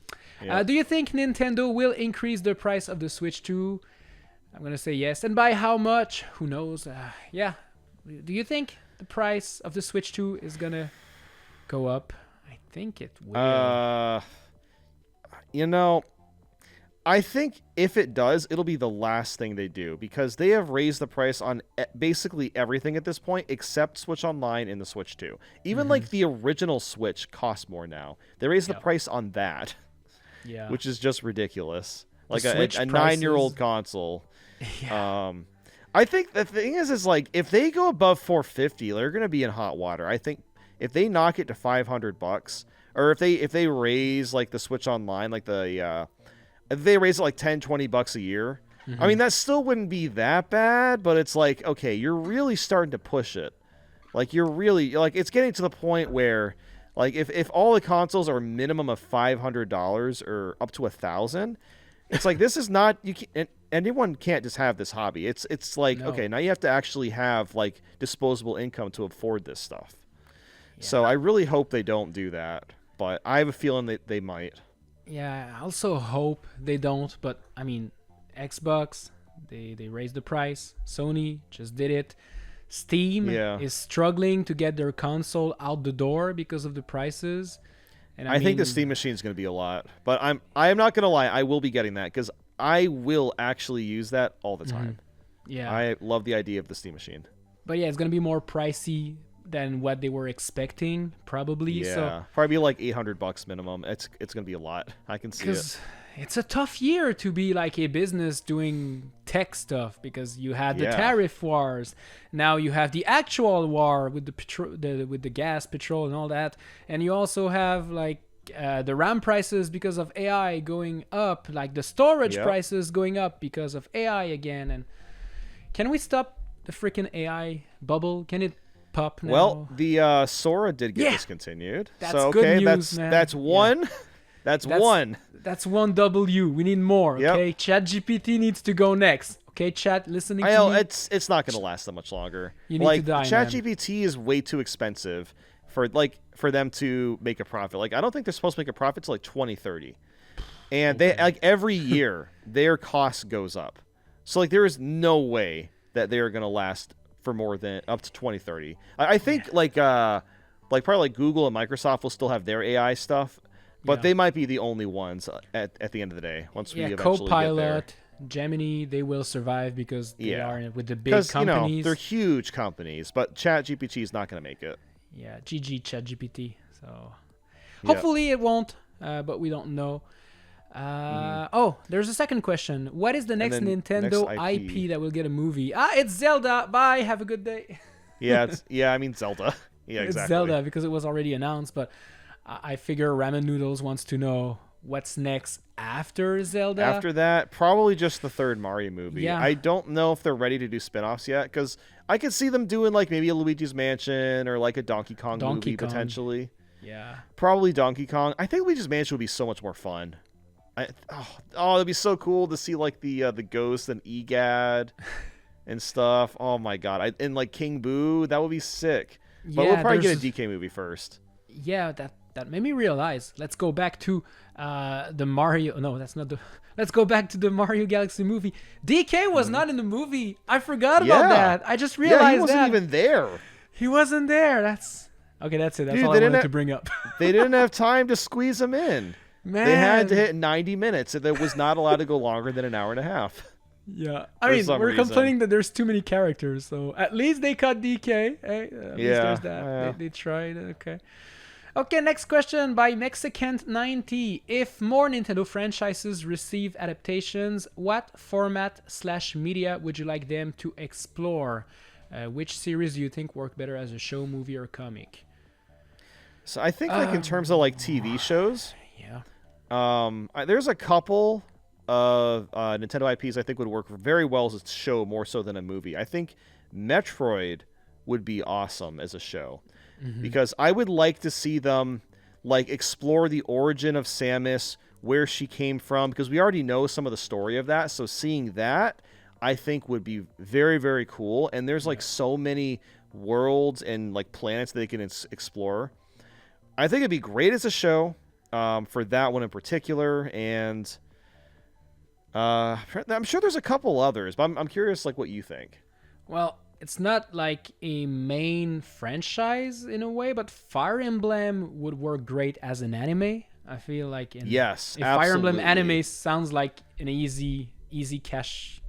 Yep. Do you think Nintendo will increase the price of the Switch 2? I'm going to say yes. And by how much? Who knows? Do you think the price of the Switch 2 is going to go up? I think it will. I think if it does, it'll be the last thing they do, because they have raised the price on basically everything at this point except Switch Online and the Switch 2. Even like the original Switch costs more now. They raised the price on that, which is just ridiculous. Like a 9-year-old console. I think the thing is like if they go above $450, they're going to be in hot water. I think if they knock it to $500, or if they raise like the Switch Online, like if they raise it like $10-20 a year, I mean that still wouldn't be that bad, but it's like, okay, you're really starting to push it. Like you're really like it's getting to the point where like if all the consoles are minimum of $500 or up to $1,000, it's like this is not anyone can't just have this hobby. It's like okay, now you have to actually have like disposable income to afford this stuff. So I really hope they don't do that. But I have a feeling that they might. Yeah, I also hope they don't. But, I mean, Xbox, they raised the price. Sony just did it. Steam is struggling to get their console out the door because of the prices. And I think the Steam machine is going to be a lot. But I am not going to lie. I will be getting that because I will actually use that all the time. Yeah. I love the idea of the Steam machine. But, yeah, it's going to be more pricey than what they were expecting, probably. Yeah, so probably like $800 minimum. It's gonna be a lot. I can see it. It's a tough year to be like a business doing tech stuff, because you had the tariff wars. Now you have the actual war with with the gas, petrol, and all that, and you also have like the RAM prices because of AI going up, like the storage prices going up because of AI again. And can we stop the freaking AI bubble? Can it pup now. Well, the Sora did get discontinued. That's so good okay, news, man. that's one. That's one. That's one W. We need more. Okay, ChatGPT needs to go next. Okay, chat, listening to me. It's not going to last that much longer. You need to die, ChatGPT is way too expensive for them to make a profit. Like, I don't think they're supposed to make a profit till like 2030. And they every year their cost goes up. So like there is no way that they are going to last for more than up to 2030. I think probably like Google and Microsoft will still have their AI stuff, but they might be the only ones at the end of the day once we eventually Copilot, get there. Gemini, they will survive because they are with the big companies. They're huge companies, but ChatGPT is not going to make it. Yeah, GG ChatGPT. So hopefully it won't, but we don't know. Oh, there's a second question. What is the next Nintendo IP that will get a movie? It's Zelda. Bye. Have a good day. I mean Zelda. Yeah, exactly. It's Zelda because it was already announced, but I figure Ramen Noodles wants to know what's next after Zelda. After that, probably just the third Mario movie. Yeah. I don't know if they're ready to do spin-offs yet, because I could see them doing like maybe a Luigi's Mansion or like a Donkey Kong movie potentially. Yeah. Probably Donkey Kong. I think Luigi's Mansion would be so much more fun. It'd be so cool to see like the Ghost and EGAD and stuff. Oh my god. And like King Boo, that would be sick. But we'll probably get a DK movie first. Yeah, that made me realize. Let's go back to the Mario. No, that's not the. Let's go back to the Mario Galaxy movie. DK was not in the movie. I forgot about that. I just realized that. He wasn't even there. He wasn't there. That's it. That's all I wanted to bring up. They didn't have time to squeeze him in. Man. They had to hit 90 minutes. It was not allowed to go longer than an hour and a half. Yeah. I mean, we're complaining that there's too many characters, so at least they cut DK. Hey, at least there's that. They tried. Okay, next question by Mexicant90. If more Nintendo franchises receive adaptations, what format/media would you like them to explore? Which series do you think work better as a show, movie, or comic? So I think in terms of like TV shows, there's a couple of Nintendo IPs I think would work very well as a show more so than a movie. I think Metroid would be awesome as a show. Because I would like to see them like explore the origin of Samus, where she came from, because we already know some of the story of that. So seeing that, I think would be very, very cool. And there's like so many worlds and like planets that they can explore. I think it'd be great as a show for that one in particular. And I'm sure there's a couple others, but I'm curious like what you think. Well, it's not like a main franchise in a way, but Fire Emblem would work great as an anime. I feel like Fire Emblem anime sounds like an easy cash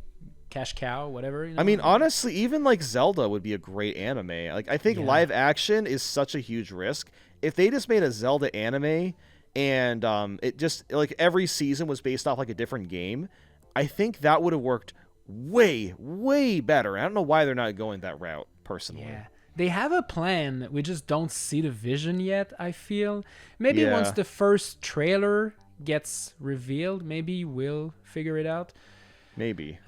cow, whatever. You know? I mean, honestly, even like Zelda would be a great anime. Like I think live action is such a huge risk. If they just made a Zelda anime and it just like every season was based off like a different game, I think that would have worked way better. I don't know why they're not going that route personally. Yeah, they have a plan. We just don't see the vision yet, I feel. Maybe once the first trailer gets revealed, maybe we'll figure it out. Maybe.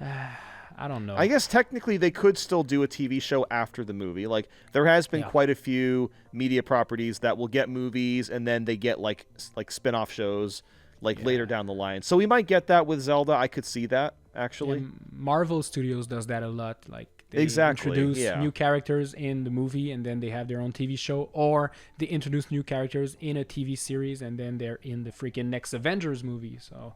I don't know. I guess technically they could still do a TV show after the movie. Like there has been quite a few media properties that will get movies and then they get like spin-off shows later down the line. So we might get that with Zelda. I could see that actually. Yeah, Marvel Studios does that a lot. Like they introduce new characters in the movie and then they have their own TV show, or they introduce new characters in a TV series and then they're in the freaking next Avengers movie. So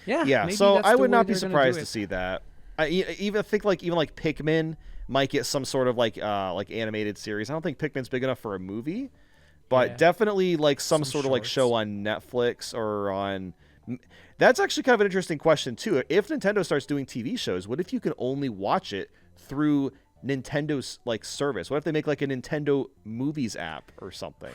yeah. So I would not be surprised to see that. I even think even Pikmin might get some sort of like animated series. I don't think Pikmin's big enough for a movie, but definitely like some sort of like show on Netflix or on. That's actually kind of an interesting question too. If Nintendo starts doing TV shows, what if you can only watch it through Nintendo's like service? What if they make like a Nintendo Movies app or something?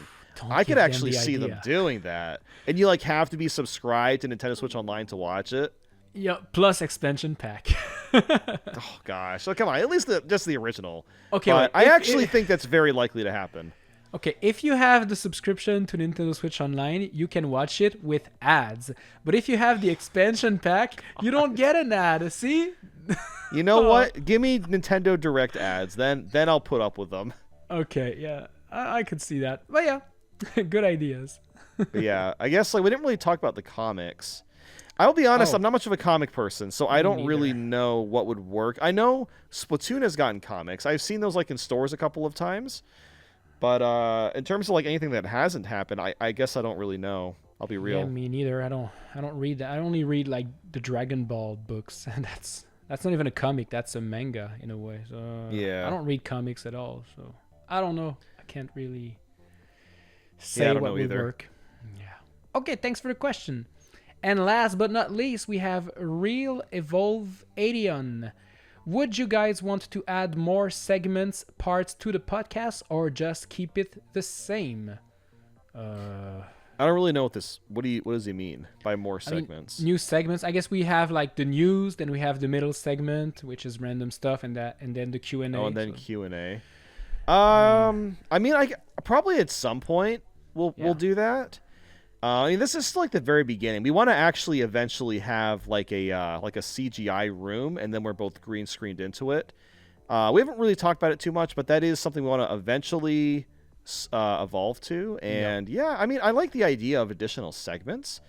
I could actually see them doing that, and you like have to be subscribed to Nintendo Switch Online to watch it. Yeah, plus expansion pack. Oh gosh! So come on, at least just the original. Okay, but I actually think that's very likely to happen. Okay, if you have the subscription to Nintendo Switch Online, you can watch it with ads. But if you have the expansion pack, you don't get an ad. See? You know what? Give me Nintendo Direct ads, then I'll put up with them. Okay, yeah, I could see that. But yeah, good ideas. Yeah, I guess we didn't really talk about the comics. I'll be honest, I'm not much of a comic person, so I don't really know what would work. I know Splatoon has gotten comics. I've seen those in stores a couple of times. But in terms of anything that hasn't happened, I guess I don't really know. I'll be real. Yeah, me neither. I don't read that. I only read the Dragon Ball books, and that's not even a comic. That's a manga in a way. So yeah, I don't read comics at all. So I don't know. I can't really say what would work. Yeah. Okay. Thanks for the question. And last but not least, we have Real Evolve Adion. Would you guys want to add more segments, parts to the podcast, or just keep it the same? I don't really know what does he mean by more segments? New segments. I guess we have the news, then we have the middle segment, which is random stuff, and then the Q&A. Oh, and then Q&A. I mean, probably at some point we'll do that. I mean, this is still the very beginning. We want to actually eventually have a CGI room, and then we're both green screened into it. We haven't really talked about it too much, but that is something we want to eventually evolve to. And yeah, I mean, I like the idea of additional segments,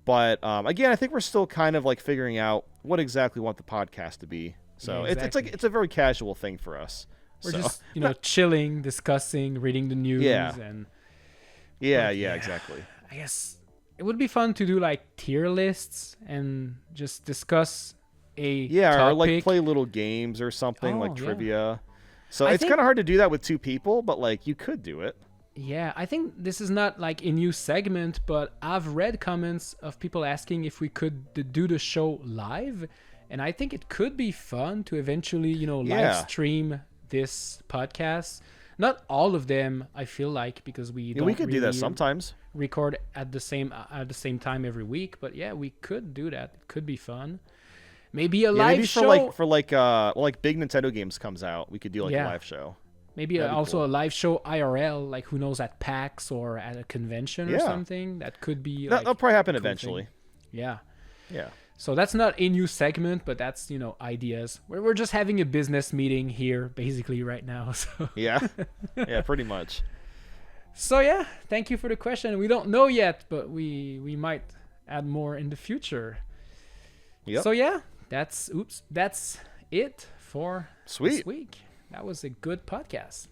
but again, I think we're still kind of figuring out what exactly we want the podcast to be. So it's a very casual thing for us. We're just chilling, discussing, reading the news, and yeah, exactly. I guess it would be fun to do tier lists and just discuss a topic. Or play little games or something trivia. So it's kind of hard to do that with two people, but you could do it. Yeah, I think this is not a new segment, but I've read comments of people asking if we could do the show live, and I think it could be fun to eventually live stream this podcast. Not all of them, I feel because we don't we could do that sometimes. Record at the same time every week, but yeah, we could do that. It could be fun. Maybe a live show for big Nintendo games comes out. We could do a live show. Maybe also cool. A live show IRL, who knows, at PAX or at a convention or something. That could be. That'll probably happen eventually. Yeah. Yeah. So that's not a new segment, but that's ideas. We're just having a business meeting here, basically right now. So yeah, pretty much. So yeah, thank you for the question. We don't know yet, but we might add more in the future. Yep. So yeah, that's it for this week. That was a good podcast.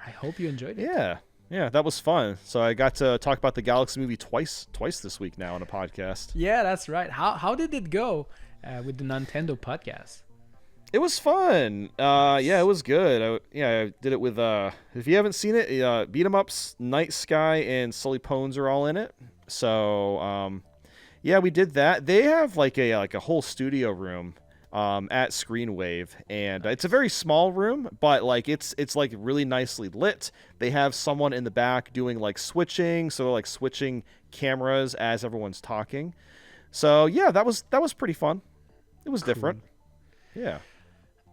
I hope you enjoyed it. Yeah, that was fun. So I got to talk about the Galaxy movie twice this week now on a podcast. Yeah, that's right. How did it go with the Nintendo podcast? It was fun. It was good. I did it with if you haven't seen it, Beat 'em Ups, Night Sky, and Sully Pones are all in it. So we did that. They have a whole studio room at Screenwave, and it's a very small room, but it's really nicely lit. They have someone in the back doing switching, so they're switching cameras as everyone's talking. So yeah, that was pretty fun. It was different. Yeah.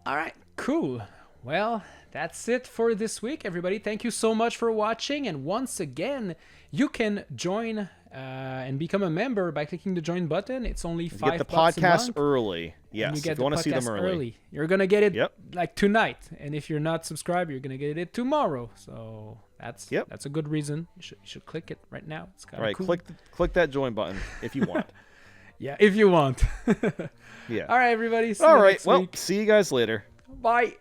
All right, cool. Well, that's it for this week, everybody. Thank you so much for watching, and once again, you can join and become a member by clicking the join button. It's only $5 a month. Get the podcast early. Yes, you get if you want to see them early. You're gonna get it tonight, and if you're not subscribed, you're gonna get it tomorrow. So that's a good reason. You should click it right now. It's kind of cool. Click that join button if you want. Yeah, if you want. Yeah. All right, everybody. All right. Well, see you guys later. Bye.